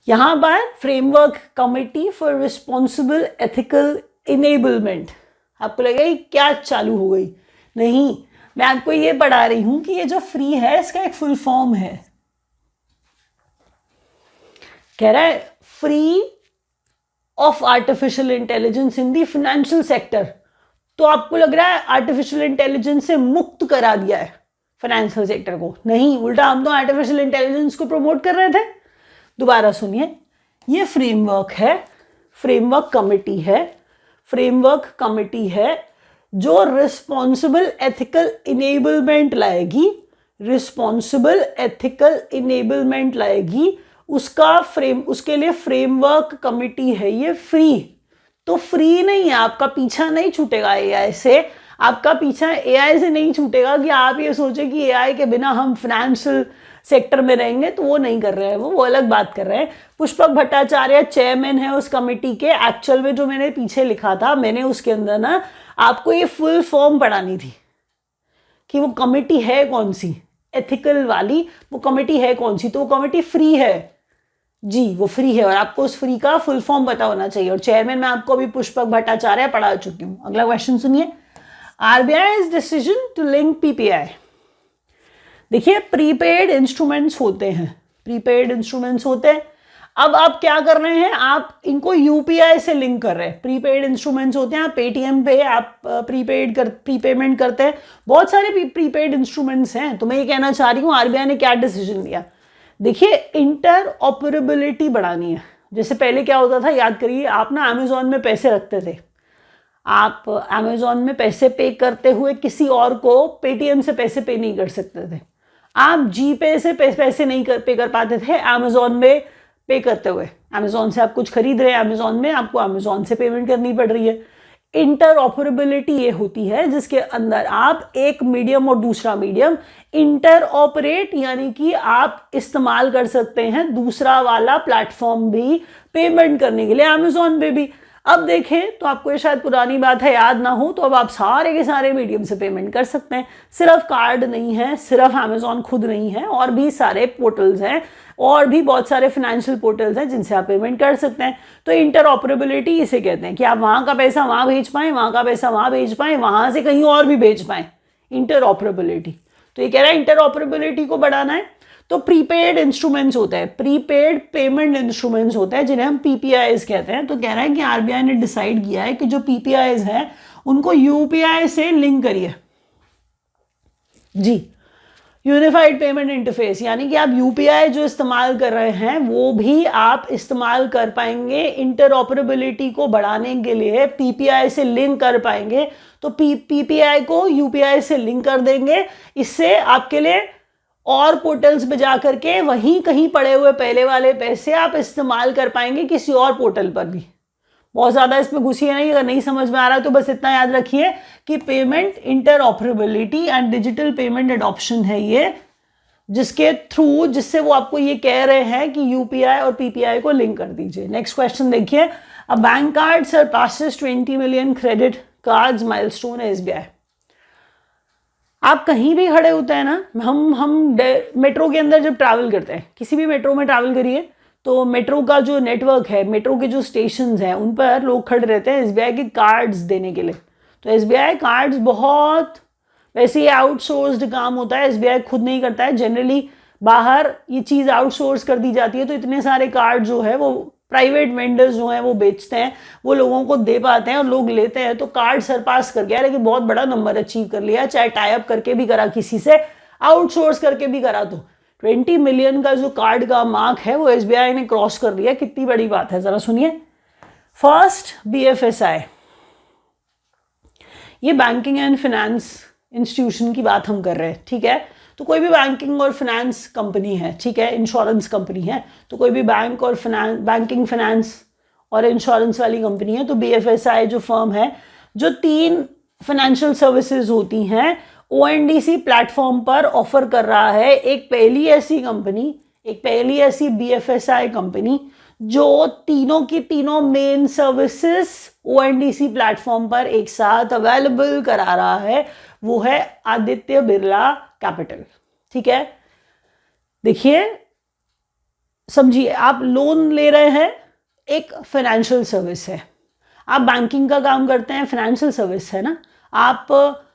यहाँ पर framework committee for responsible ethical enablement. आपको लगेगा क्या चालू हो गई? नहीं, मैं आपको ये पढ़ा रही हूं कि ये जो फ्री है इसका एक फुल फॉर्म है। कह रहा है free of artificial intelligence in the financial sector. तो आपको लग रहा है आर्टिफिशियल इंटेलिजेंस से मुक्त करा दिया है फाइनेंशियल सेक्टर को? नहीं, उल्टा हम तो आर्टिफिशियल इंटेलिजेंस को प्रमोट कर रहे थे। दोबारा सुनिए, ये फ्रेमवर्क है, फ्रेमवर्क कमिटी है, फ्रेमवर्क कमिटी है जो रिस्पॉन्सिबल एथिकल इनेबलमेंट लाएगी, रिस्पॉन्सिबल एथिकल इनेबलमेंट लाएगी। उसके लिए फ्रेमवर्क कमिटी है ये फ्री। तो फ्री नहीं है, आपका पीछा नहीं छूटेगा एआई से। आपका पीछा एआई से नहीं छूटेगा कि आप ये सोचे कि एआई के बिना हम फाइनेंशियल सेक्टर में रहेंगे, तो वो नहीं कर रहे हैं, वो अलग बात कर रहे हैं। पुष्पक भट्टाचार्य चेयरमैन है उस कमेटी के। एक्चुअल में जो मैंने पीछे लिखा था, मैंने उसके अंदर ना आपको ये फुल फॉर्म पढ़ानी थी कि वो कमेटी है कौन सी, एथिकल वाली वो कमेटी है कौन सी। तो वो कमेटी फ्री है जी, वो फ्री है और आपको उस फ्री का फुल फॉर्म पता होना चाहिए। और चेयरमैन मैं आपको अभी पुष्पक भट्टाचार्य पढ़ा चुकी हूँ। अगला क्वेश्चन सुनिए, RBI's decision to link PPI. देखिए, प्रीपेड इंस्ट्रूमेंट्स होते हैं, प्रीपेड इंस्ट्रूमेंट्स होते हैं। अब आप क्या कर रहे हैं, आप इनको यूपीआई से लिंक कर रहे हैं। प्रीपेड इंस्ट्रूमेंट्स होते हैं, आप पेटीएम पे आप प्रीपेमेंट करते हैं, बहुत सारे प्रीपेड इंस्ट्रूमेंट्स हैं। तो मैं ये कहना चाह रही हूँ आरबीआई ने क्या डिसीजन लिया, देखिए इंटर ऑपरेबिलिटी बढ़ानी है। जैसे पहले क्या होता था, याद करिए, आप ना अमेजोन में पैसे रखते थे, आप अमेजोन में पैसे पे करते हुए किसी और को पेटीएम से पैसे पे नहीं कर सकते थे, आप जीपे से पैसे नहीं पे कर पाते थे अमेजोन में पे करते हुए। अमेजोन से आप कुछ खरीद रहे हैं, अमेजोन में आपको अमेजोन से पेमेंट करनी पड़ रही है। इंटर ऑपरेबिलिटी ये होती है जिसके अंदर आप एक मीडियम और दूसरा मीडियम इंटर ऑपरेट, यानी कि आप इस्तेमाल कर सकते हैं दूसरा वाला प्लेटफॉर्म भी पेमेंट करने के लिए, अमेजोन पे भी। अब देखें तो आपको ये शायद पुरानी बात है, याद ना हो, तो अब आप सारे के सारे मीडियम से पेमेंट कर सकते हैं। सिर्फ कार्ड नहीं है, सिर्फ अमेजोन खुद नहीं है, और भी सारे पोर्टल्स हैं और भी बहुत सारे फाइनेंशियल पोर्टल्स हैं जिनसे आप पेमेंट कर सकते हैं। तो इंटर ऑपरेबिलिटी इसे कहते हैं कि आप वहाँ का पैसा वहाँ भेज पाएँ, वहाँ का पैसा वहाँ भेज पाएँ, वहाँ से कहीं और भी भेज पाएँ, इंटर ऑपरेबिलिटी। तो ये कह रहा है इंटर ऑपरेबिलिटी को बढ़ाना है। तो प्रीपेड इंस्ट्रूमेंट्स होते हैं, प्रीपेड पेमेंट इंस्ट्रूमेंट्स होते हैं जिन्हें हम पीपीआईज कहते हैं। तो कह रहा है कि आरबीआई ने डिसाइड किया है कि जो पीपीआईज हैं उनको यूपीआई से लिंक करिए जी, यूनिफाइड पेमेंट इंटरफेस, यानी कि आप यूपीआई जो इस्तेमाल कर रहे हैं वो भी आप इस्तेमाल कर पाएंगे, इंटर ऑपरेबिलिटी को बढ़ाने के लिए पीपीआई से लिंक कर पाएंगे। तो पीपीआई को यूपीआई से लिंक कर देंगे, इससे आपके लिए और पोर्टल्स पे जा करके वहीं कहीं पड़े हुए पहले वाले पैसे आप इस्तेमाल कर पाएंगे किसी और पोर्टल पर भी। बहुत ज़्यादा इसमें घुसिए नहीं, अगर नहीं समझ में आ रहा है तो बस इतना याद रखिए कि payment inter operability and digital payment adoption है ये, जिसके थ्रू, जिससे वो आपको ये कह रहे हैं कि यूपीआई और पीपीआई को लिंक कर दीजिए। नेक्स्ट क्वेश्चन देखिए, a bank card surpasses 20 million credit cards milestone SBI. आप कहीं भी खड़े होते हैं ना, हम मेट्रो के अंदर जब ट्रैवल करते हैं, किसी भी मेट्रो में ट्रैवल करिए तो मेट्रो का जो नेटवर्क है, मेट्रो के जो स्टेशंस हैं उन पर लोग खड़े रहते हैं एसबीआई के कार्ड्स देने के लिए। तो एसबीआई कार्ड्स बहुत, वैसे ये आउटसोर्स्ड काम होता है, एसबीआई खुद नहीं करता है, जनरली बाहर ये चीज़ आउटसोर्स कर दी जाती है। तो इतने सारे कार्ड जो है वो प्राइवेट वेंडर्स जो हैं वो बेचते हैं, वो लोगों को दे पाते हैं और लोग लेते हैं। तो कार्ड सरपास कर गया, लेकिन बहुत बड़ा नंबर अचीव कर लिया, चाहे टाई अप करके भी करा, किसी से आउटसोर्स करके भी करा। तो 20 मिलियन का जो कार्ड का मार्क है वो एसबीआई ने क्रॉस कर लिया। कितनी बड़ी बात है, जरा सुनिए। फर्स्ट बीएफएसआई, ये बैंकिंग एंड फाइनेंस इंस्टीट्यूशन की बात हम कर रहे हैं, ठीक है। तो कोई भी बैंकिंग और फाइनेंस कंपनी है, ठीक है, इंश्योरेंस कंपनी है, तो कोई भी बैंक और बैंकिंग फाइनेंस और इंश्योरेंस वाली कंपनी है, तो बीएफएसआई जो फर्म है, जो 3 फाइनेंशियल सर्विसेज होती हैं ओएनडीसी प्लेटफॉर्म पर ऑफर कर रहा है। एक पहली ऐसी बीएफएसआई कंपनी जो तीनों की तीनों मेन सर्विसेज ओएनडीसी प्लेटफॉर्म पर एक साथ अवेलेबल करा रहा है, वो है आदित्य बिरला कैपिटल, ठीक है। देखिए, समझिए, आप लोन ले रहे हैं, एक फाइनेंशियल सर्विस है, आप बैंकिंग का काम करते हैं, फाइनेंशियल सर्विस है ना, आप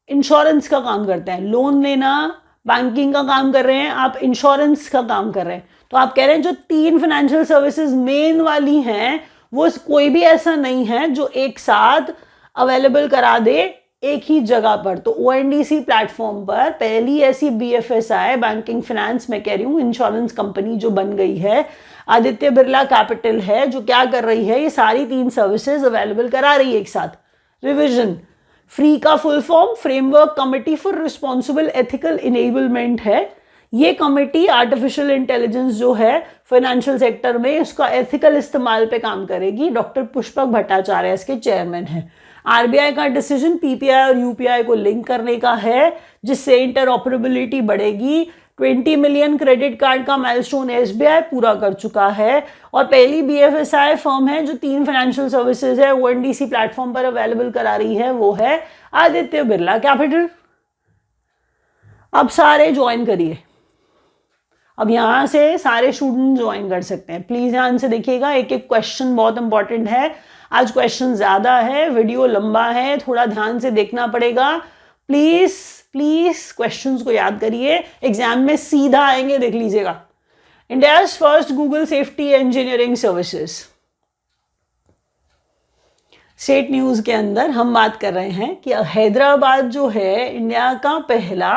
इंश्योरेंस का काम करते हैं, लोन लेना बैंकिंग का काम कर रहे हैं, आप इंश्योरेंस का काम कर रहे हैं। तो आप कह रहे हैं जो 3 फाइनेंशियल सर्विसेज मेन वाली हैं वो कोई भी ऐसा नहीं है जो एक साथ अवेलेबल करा दे एक ही जगह पर। तो ओएनडीसी प्लेटफॉर्म पर पहली ऐसी बीएफएसआई, बैंकिंग फाइनेंस में कह रही हूँ, इंश्योरेंस कंपनी जो बन गई है, आदित्य बिरला कैपिटल है, जो क्या कर रही है, ये सारी 3 सर्विसेज अवेलेबल करा रही है एक साथ। रिविजन, फ्री का full form framework committee for responsible ethical enablement है। ये कमेटी आर्टिफिशियल इंटेलिजेंस जो है फाइनेंशियल सेक्टर में, उसका एथिकल इस्तेमाल पे काम करेगी। डॉक्टर पुष्पक भट्टाचार्य इसके चेयरमैन हैं। आरबीआई का डिसीजन पीपीआई और यूपीआई को लिंक करने का है, जिससे इंटरऑपरेबिलिटी बढ़ेगी। 20 मिलियन क्रेडिट कार्ड का माइलस्टोन एसबीआई पूरा कर चुका है और पहली बीएफएसआई फर्म है जो 3 फाइनेंशियल सर्विसेज है ओएनडीसी प्लेटफॉर्म पर अवेलेबल करा रही है, वो है आदित्य बिरला कैपिटल। अब सारे ज्वाइन करिए, अब यहां से सारे स्टूडेंट ज्वाइन कर सकते हैं। प्लीज ध्यान से देखिएगा, एक एक क्वेश्चन बहुत इंपॉर्टेंट है। आज क्वेश्चन ज्यादा है, वीडियो लंबा है, थोड़ा ध्यान से देखना पड़ेगा। प्लीज क्वेश्चंस को याद करिए, एग्जाम में सीधा आएंगे, देख लीजिएगा। India's first Google safety engineering services. State news के अंदर हम बात कर रहे हैं कि हैदराबाद जो है इंडिया का पहला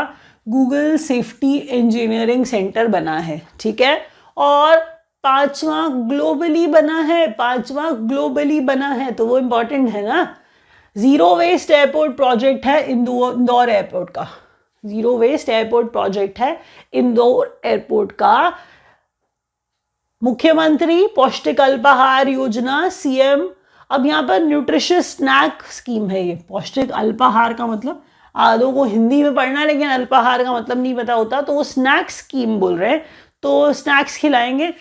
गूगल सेफ्टी इंजीनियरिंग सेंटर बना है, ठीक है, और पांचवा ग्लोबली बना है, तो वो इंपॉर्टेंट है ना। जीरो वेस्ट एयरपोर्ट प्रोजेक्ट है इंदौर एयरपोर्ट का, जीरो वेस्ट एयरपोर्ट प्रोजेक्ट है इंदौर एयरपोर्ट का। मुख्यमंत्री पौष्टिक अल्पाहार योजना, सीएम। अब यहाँ पर न्यूट्रिशियस स्नैक स्कीम है ये। पौष्टिक अल्पाहार का मतलब आधों को हिंदी में पढ़ना, लेकिन अल्पाहार का मतलब नहीं पता होता, तो वो स्नैक स्कीम बोल रहे हैं, तो स्नैक्स खिलाएंगे।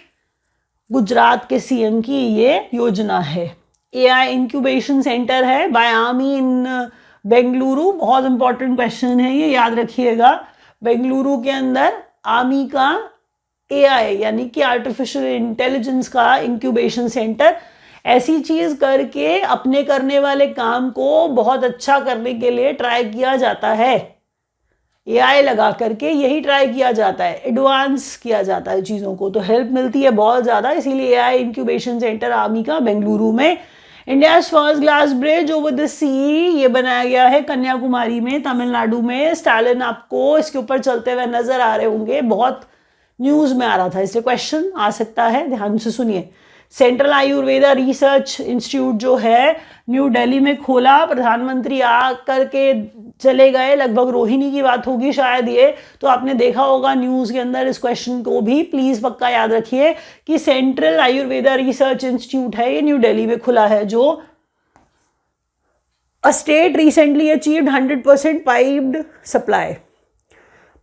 गुजरात के सीएम की ये योजना है। एआई इंक्यूबेशन सेंटर है बाय आर्मी इन बेंगलुरु। बहुत इंपॉर्टेंट क्वेश्चन है ये, याद रखिएगा। बेंगलुरु के अंदर आर्मी का एआई यानी कि आर्टिफिशियल इंटेलिजेंस का इंक्यूबेशन सेंटर, ऐसी चीज करके अपने करने वाले काम को बहुत अच्छा करने के लिए ट्राई किया जाता है। एआई लगा करके यही ट्राई किया जाता है, एडवांस किया जाता है चीज़ों को, तो हेल्प मिलती है बहुत ज़्यादा। इसीलिए एआई इंक्यूबेशन सेंटर आर्मी का बेंगलुरु में। India's first glass bridge over the sea, ये बनाया गया है कन्याकुमारी में, तमिलनाडु में। स्टालिन आपको इसके ऊपर चलते हुए नजर आ रहे होंगे, बहुत न्यूज़ में आ रहा था, इससे क्वेश्चन आ सकता है, ध्यान से सुनिए। सेंट्रल आयुर्वेदा रिसर्च इंस्टीट्यूट जो है न्यू दिल्ली में खोला, प्रधानमंत्री आ करके चले गए, लगभग रोहिणी की बात होगी शायद ये, तो आपने देखा होगा न्यूज़ के अंदर। इस क्वेश्चन को भी प्लीज़ पक्का याद रखिए कि सेंट्रल आयुर्वेदा रिसर्च इंस्टीट्यूट है, ये न्यू दिल्ली में खुला है। जो a state recently achieved 100% piped supply,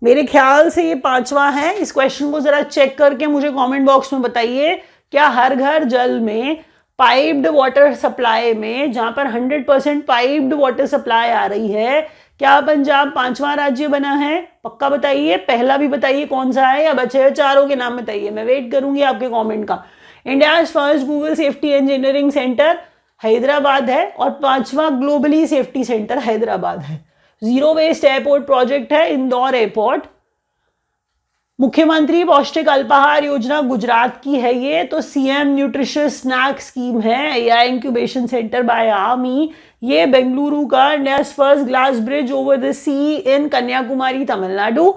मेरे ख्याल से ये पांचवा है। इस क्वेश्चन को जरा चेक करके मुझे कमेंट बॉक्स में बताइए, क्या हर घर जल में पाइप्ड वाटर सप्लाई में, जहां पर 100% पाइप्ड वाटर सप्लाई आ रही है, क्या पंजाब पांचवा राज्य बना है? पक्का बताइए, पहला भी बताइए कौन सा है, या बचे हुए चारों के नाम बताइए, मैं वेट करूंगी आपके कमेंट का। India's first Google safety engineering centre Hyderabad है, और पांचवा ग्लोबली सेफ्टी सेंटर हैदराबाद है। जीरो वेस्ट एयरपोर्ट प्रोजेक्ट है इंदौर एयरपोर्ट। मुख्यमंत्री पौष्टिक अल्पाहार योजना गुजरात की है ये, तो सीएम न्यूट्रिशियस स्नैक स्कीम है। AI incubation centre by army, ये बेंगलुरु का। India's first glass bridge over the sea in Kanyakumari Tamil Nadu.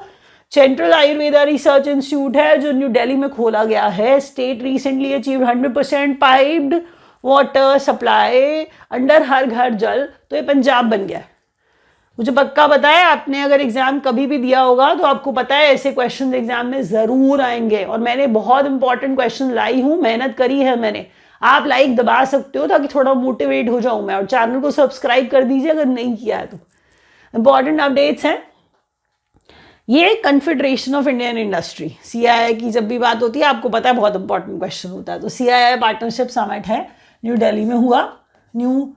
Central Ayurveda research institute है जो न्यू दिल्ली में खोला गया है। State recently achieved 100% piped water supply under Har Ghar Jal, तो ये पंजाब बन गया। मुझे पक्का पता है, आपने अगर एग्जाम कभी भी दिया होगा तो आपको पता है ऐसे क्वेश्चन एग्जाम में जरूर आएंगे, और मैंने बहुत इंपॉर्टेंट क्वेश्चन लाई हूं, मेहनत करी है मैंने। आप लाइक दबा सकते हो ताकि थोड़ा मोटिवेट हो जाऊं मैं, और चैनल को सब्सक्राइब कर दीजिए अगर नहीं किया है तो। इंपॉर्टेंट अपडेट्स हैं। ये confederation of Indian industry, CII की जब भी बात होती है आपको पता है बहुत इंपॉर्टेंट क्वेश्चन होता है, तो सीआईआई पार्टनरशिप समिट है, न्यू दिल्ली में हुआ। न्यू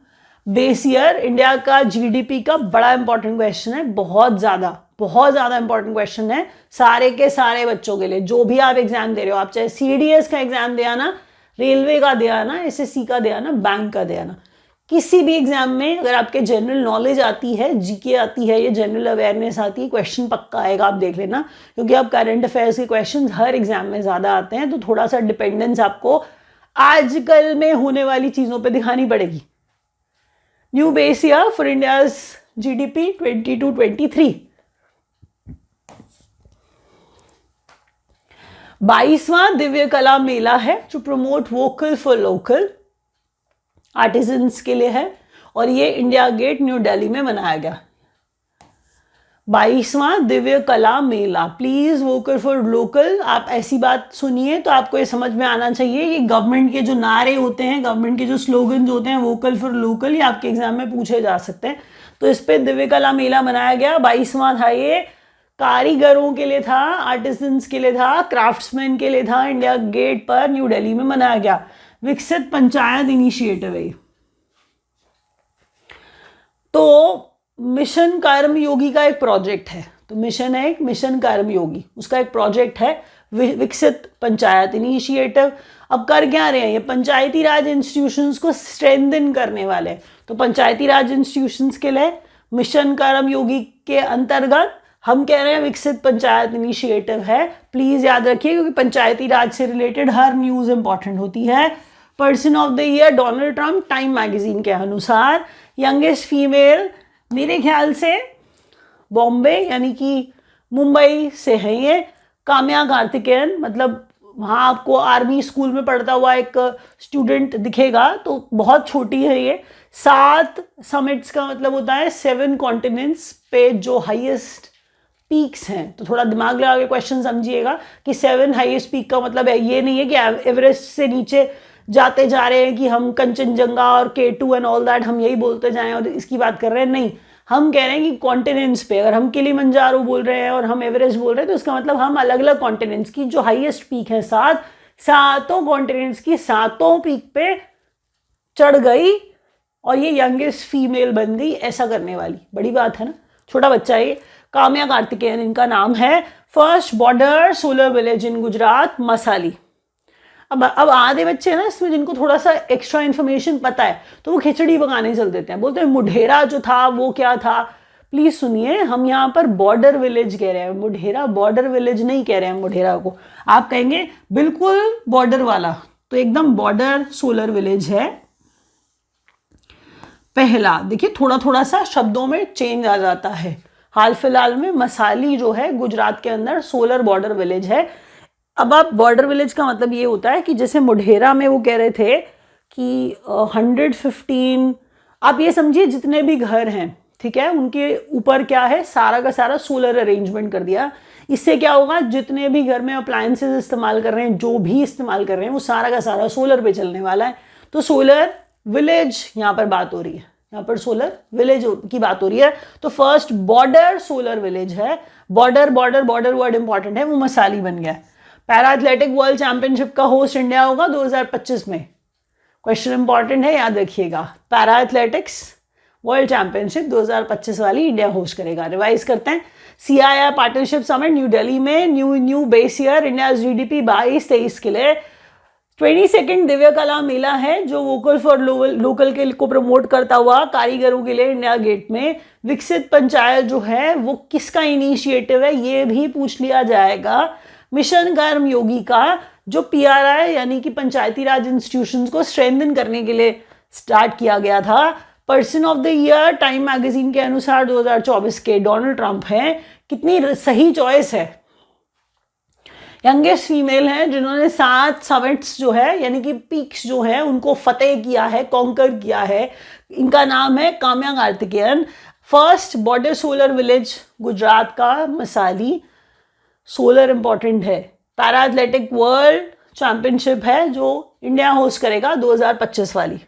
बेस ईयर, इंडिया का जीडीपी का बड़ा इंपॉर्टेंट क्वेश्चन है, बहुत ज्यादा इंपॉर्टेंट क्वेश्चन है सारे के सारे बच्चों के लिए। जो भी आप एग्जाम दे रहे हो, आप चाहे सीडीएस का एग्जाम दे आना, रेलवे का दे आना, एसएससी का दे आना, बैंक का दे आना, किसी भी एग्जाम में अगर आपके जनरल नॉलेज आती है, जीके आती है, ये जनरल अवेयरनेस आती है, क्वेश्चन पक्का आएगा, आप देख लेना। क्योंकि अब करंट अफेयर्स के क्वेश्चन हर एग्जाम में ज्यादा आते हैं, तो थोड़ा सा डिपेंडेंस आपको आजकल में होने वाली चीजों पर दिखानी पड़ेगी। New base year for India's GDP 22-23। 22वां Divya कला मेला है जो promote vocal for local artisans के लिए है, और ये इंडिया गेट न्यू दिल्ली में मनाया गया। 22वां दिव्य कला मेला, प्लीज वोकल फॉर लोकल। आप ऐसी बात सुनिए तो आपको ये समझ में आना चाहिए, ये गवर्नमेंट के जो नारे होते हैं, गवर्नमेंट के जो स्लोगन होते हैं, वोकल फॉर लोकल, ये आपके एग्जाम में पूछे जा सकते हैं। तो इस पे दिव्य कला मेला मनाया गया। 22वां था ये, कारीगरों के लिए था, आर्टिजन्स के लिए था, क्राफ्ट्समैन के लिए था। इंडिया गेट पर न्यू दिल्ली में मनाया गया। विकसित पंचायत इनिशिएटिव है। तो मिशन कर्मयोगी का एक प्रोजेक्ट है, तो मिशन है एक मिशन कर्मयोगी, उसका एक प्रोजेक्ट है विकसित पंचायत इनिशिएटिव। अब कर क्या रहे हैं, ये पंचायती राज इंस्टीट्यूशंस को स्ट्रेंथन करने वाले। तो पंचायती राज इंस्टीट्यूशंस के लिए मिशन कर्मयोगी के अंतर्गत हम कह रहे हैं विकसित पंचायत इनिशिएटिव है, प्लीज याद रखिए, क्योंकि पंचायती राज से रिलेटेड हर न्यूज इंपॉर्टेंट होती है। Person of the year Donald Trump, time magazine के अनुसार। यंगेस्ट फीमेल मेरे ख्याल से बॉम्बे यानी कि मुंबई से है ये, काम्या कार्तिकेयन, मतलब वहाँ आपको आर्मी स्कूल में पढ़ता हुआ एक स्टूडेंट दिखेगा, तो बहुत छोटी है ये। 7 समिट्स का मतलब होता है 7 कॉन्टिनेंट्स पे जो हाईएस्ट पीक्स हैं। तो थोड़ा दिमाग लगा के क्वेश्चन समझिएगा कि 7 हाईएस्ट पीक का मतलब है ये नहीं है कि एवरेस्ट से नीचे जाते जा रहे हैं कि हम कंचनजंगा और K2 एंड ऑल दैट हम यही बोलते जाएं और इसकी बात कर रहे हैं, नहीं। हम कह रहे हैं कि कॉन्टिनेंट्स पे, अगर हम किलिमंजारो बोल रहे हैं और हम एवरेस्ट बोल रहे हैं, तो इसका मतलब हम अलग अलग कॉन्टिनेंट्स की जो हाईएस्ट पीक है 7 कॉन्टिनेंट्स की 7 पीक पे चढ़ गई और ये यंगेस्ट फीमेल बन गई, ऐसा करने वाली। बड़ी बात है ना, छोटा बच्चा ये। काम्या कार्तिकेयन इनका नाम है। First border solar village in Gujarat, Masali. अब आधे बच्चे हैं ना इसमें जिनको थोड़ा सा एक्स्ट्रा इन्फॉर्मेशन पता है, तो वो खिचड़ी पकाने चल देते हैं, बोलते हैं मुढेरा जो था वो क्या था। प्लीज सुनिए, हम यहाँ पर बॉर्डर विलेज कह रहे हैं, मुढेरा बॉर्डर विलेज नहीं कह रहे हैं। मुढेरा को आप कहेंगे बिल्कुल बॉर्डर वाला, तो एकदम बॉर्डर सोलर विलेज है। पहला देखिए, थोड़ा थोड़ा सा शब्दों में चेंज आ जाता है। हाल फिलहाल में मसाली जो है गुजरात के अंदर सोलर बॉर्डर विलेज है। अब आप बॉर्डर विलेज का मतलब ये होता है कि जैसे मुढेरा में वो कह रहे थे कि 115, आप ये समझिए जितने भी घर हैं, ठीक है, उनके ऊपर क्या है, सारा का सारा सोलर अरेंजमेंट कर दिया। इससे क्या होगा, जितने भी घर में अप्लायंसेस इस्तेमाल कर रहे हैं, जो भी इस्तेमाल कर रहे हैं, वो सारा का सारा सोलर पे चलने वाला है। तो सोलर विलेज यहाँ पर बात हो रही है, यहाँ पर सोलर विलेज की बात हो रही है। तो फर्स्ट बॉर्डर सोलर विलेज है। Border border border word important है, वो मसाली बन गया। पैरा एथलेटिक वर्ल्ड चैंपियनशिप का होस्ट इंडिया होगा 2025 में। क्वेश्चन इंपॉर्टेंट है, याद रखिएगा। पैरा एथलेटिक्स वर्ल्ड चैंपियनशिप 2025 वाली इंडिया होस्ट करेगा। रिवाइज करते हैं। CII partnership summit new Delhi में, new base year, India GDP 22-23 के लिए। 22nd दिव्य कला मेला है जो वोकल फॉर लोकल के को प्रमोट करता हुआ कारीगरों के लिए इंडिया गेट में। विकसित पंचायत जो है वो किसका इनिशिएटिव है, ये भी पूछ लिया जाएगा। मिशन कर्म योगी का, जो PRI यानी कि पंचायती राज इंस्टीट्यूशंस को स्ट्रेंथन करने के लिए स्टार्ट किया गया था। Person of the year time magazine के अनुसार 2024 के डोनाल्ड ट्रंप हैं। कितनी सही चॉइस है। यंगेस्ट फीमेल हैं जिन्होंने 7 समिट्स जो है यानी कि पीक्स जो है उनको फतेह किया है, कॉन्कर किया है। इनका नाम है Kamya Karthikeyan. First border solar village Gujarat का मसाली, सोलर इंपॉर्टेंट है। पैरा एथलेटिक वर्ल्ड चैंपियनशिप है जो इंडिया होस्ट करेगा 2025 वाली।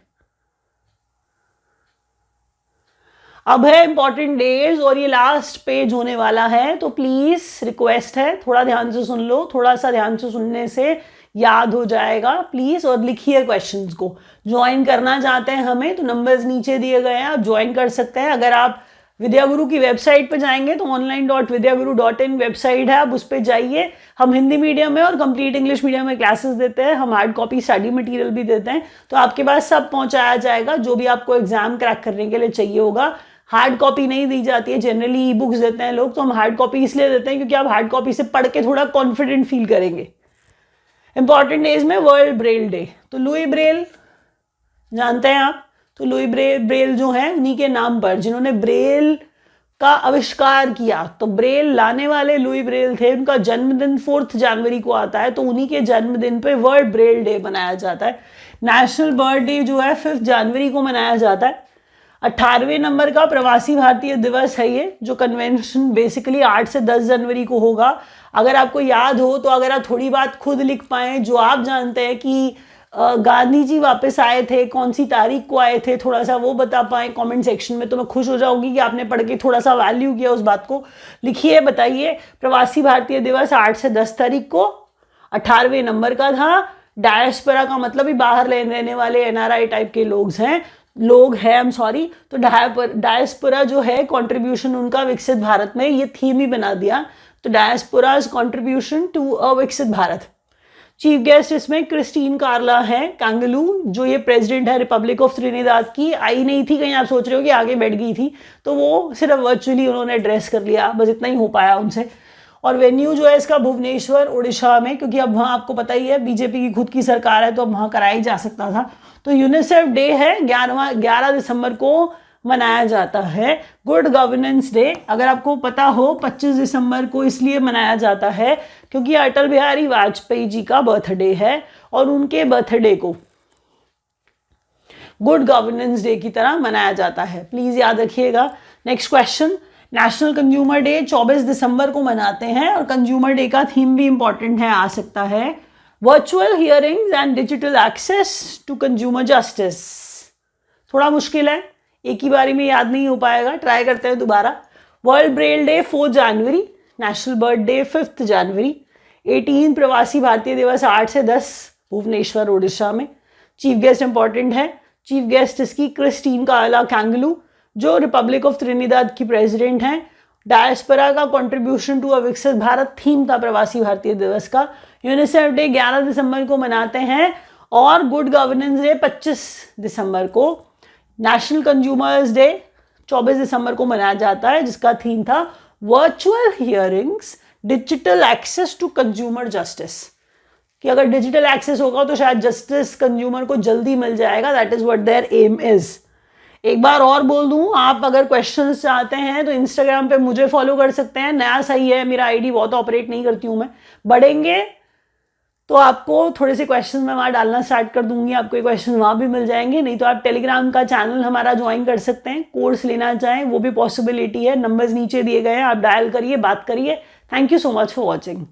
अब है इंपॉर्टेंट डेज और ये लास्ट पेज होने वाला है, तो प्लीज रिक्वेस्ट है थोड़ा ध्यान से सुन लो, थोड़ा सा ध्यान से सुनने से याद हो जाएगा प्लीज। और लिखिए क्वेश्चंस को। ज्वाइन करना चाहते हैं हमें तो नंबर्स नीचे दिए गए हैं, आप ज्वाइन कर सकते हैं। अगर आप विद्यागुरु की वेबसाइट पे जाएंगे तो online.vidyaguru.in वेबसाइट है, आप उस पर जाइए। हम हिंदी मीडियम में और कंप्लीट इंग्लिश मीडियम में क्लासेस देते हैं। हम हार्ड कॉपी स्टडी मटेरियल भी देते हैं, तो आपके पास सब पहुंचाया जाएगा जो भी आपको एग्जाम क्रैक करने के लिए चाहिए होगा। हार्ड कॉपी नहीं दी जाती है, जनरली ई बुक्स देते हैं लोग, तो हम हार्ड कॉपी इसलिए देते हैं क्योंकि आप हार्ड कॉपी से पढ़ के थोड़ा कॉन्फिडेंट फील करेंगे। इंपॉर्टेंट डेज में वर्ल्ड ब्रेल डे, तो लुई ब्रेल जानते हैं आप, तो लुई ब्रेल जो है उन्हीं के नाम पर, जिन्होंने ब्रेल का आविष्कार किया, तो ब्रेल लाने वाले लुई ब्रेल थे। उनका जन्मदिन 4 जनवरी को आता है, तो उन्हीं के जन्मदिन पे वर्ल्ड ब्रेल डे मनाया जाता है। नेशनल बर्ड डे जो है 5 जनवरी को मनाया जाता है। 18वें नंबर का प्रवासी भारतीय दिवस है ये, जो कन्वेंशन बेसिकली 8 से 10 जनवरी को होगा। अगर आपको याद हो तो अगर आप थोड़ी बात खुद लिख पाएं, जो आप जानते हैं कि गांधी जी वापस आए थे, कौन सी तारीख को आए थे, थोड़ा सा वो बता पाएं कमेंट सेक्शन में, तो मैं खुश हो जाऊंगी कि आपने पढ़ के थोड़ा सा वैल्यू किया उस बात को। लिखिए, बताइए। प्रवासी भारतीय दिवस 8 से 10 तारीख को 18वें नंबर का था। डायस्पोरा का मतलब ही बाहर रहने वाले NRI टाइप के लोग हैं, तो डायस्पोरा जो है कंट्रीब्यूशन उनका विकसित भारत में, ये थीम ही बना दिया। तो डायस्पोराज कंट्रीब्यूशन टू अ विकसित भारत। चीफ गेस्ट इसमें क्रिस्टीन कार्ला है कैंगलू, जो ये प्रेसिडेंट है रिपब्लिक ऑफ त्रिनिदाद की। आई नहीं थी कहीं, आप सोच रहे हो कि आगे बैठ गई थी, तो वो सिर्फ वर्चुअली उन्होंने एड्रेस कर लिया, बस इतना ही हो पाया उनसे। और वेन्यू जो है इसका भुवनेश्वर उड़ीसा में, क्योंकि अब वहाँ आपको पता ही है बीजेपी की खुद की सरकार है, तो अब वहाँ कराया ही जा सकता था। तो यूनिसेफ डे है 11 दिसंबर को मनाया जाता है। गुड गवर्नेंस डे अगर आपको पता हो 25 दिसंबर को इसलिए मनाया जाता है क्योंकि अटल बिहारी वाजपेयी जी का बर्थडे है, और उनके बर्थडे को गुड गवर्नेंस डे की तरह मनाया जाता है, प्लीज याद रखिएगा। Next question, national consumer day 24 दिसंबर को मनाते हैं, और कंज्यूमर डे का थीम भी इंपॉर्टेंट है, आ सकता है virtual hearings and digital access to consumer justice. थोड़ा मुश्किल है, एक ही बारी में याद नहीं हो पाएगा, ट्राई करते हैं दोबारा। वर्ल्ड ब्रेल डे 4 जनवरी, नेशनल बर्ड डे 5 जनवरी, 18 प्रवासी भारतीय दिवस 8 से 10 भुवनेश्वर उड़ीसा में। चीफ गेस्ट इंपॉर्टेंट है, चीफ गेस्ट इसकी क्रिस्टीन कार्ला कैंगलू, जो रिपब्लिक ऑफ त्रिनिदाद की प्रेसिडेंट हैं। डायस्पोरा का कंट्रीब्यूशन टू अ विकसित भारत थीम था प्रवासी भारतीय दिवस का। यूनिसेफ डे 11 दिसंबर को मनाते हैं, और गुड गवर्नेंस डे 25 दिसंबर को। नेशनल कंज्यूमर्स डे 24 दिसंबर को मनाया जाता है, जिसका थीम था virtual hearings digital access to consumer justice, कि अगर डिजिटल एक्सेस होगा तो शायद जस्टिस कंज्यूमर को जल्दी मिल जाएगा, that is what their aim is. एक बार और बोल दूं, आप अगर क्वेश्चंस चाहते हैं तो इंस्टाग्राम पे मुझे फॉलो कर सकते हैं, नया सही है मेरा आईडी, बहुत ऑपरेट नहीं करती हूं मैं। बढ़ेंगे तो आपको थोड़े से क्वेश्चन मैं वहाँ डालना स्टार्ट कर दूंगी, आपको ये क्वेश्चन वहाँ भी मिल जाएंगे। नहीं तो आप टेलीग्राम का चैनल हमारा ज्वाइन कर सकते हैं, कोर्स लेना चाहें वो भी पॉसिबिलिटी है। नंबर्स नीचे दिए गए हैं, आप डायल करिए, बात करिए। Thank you so much for watching.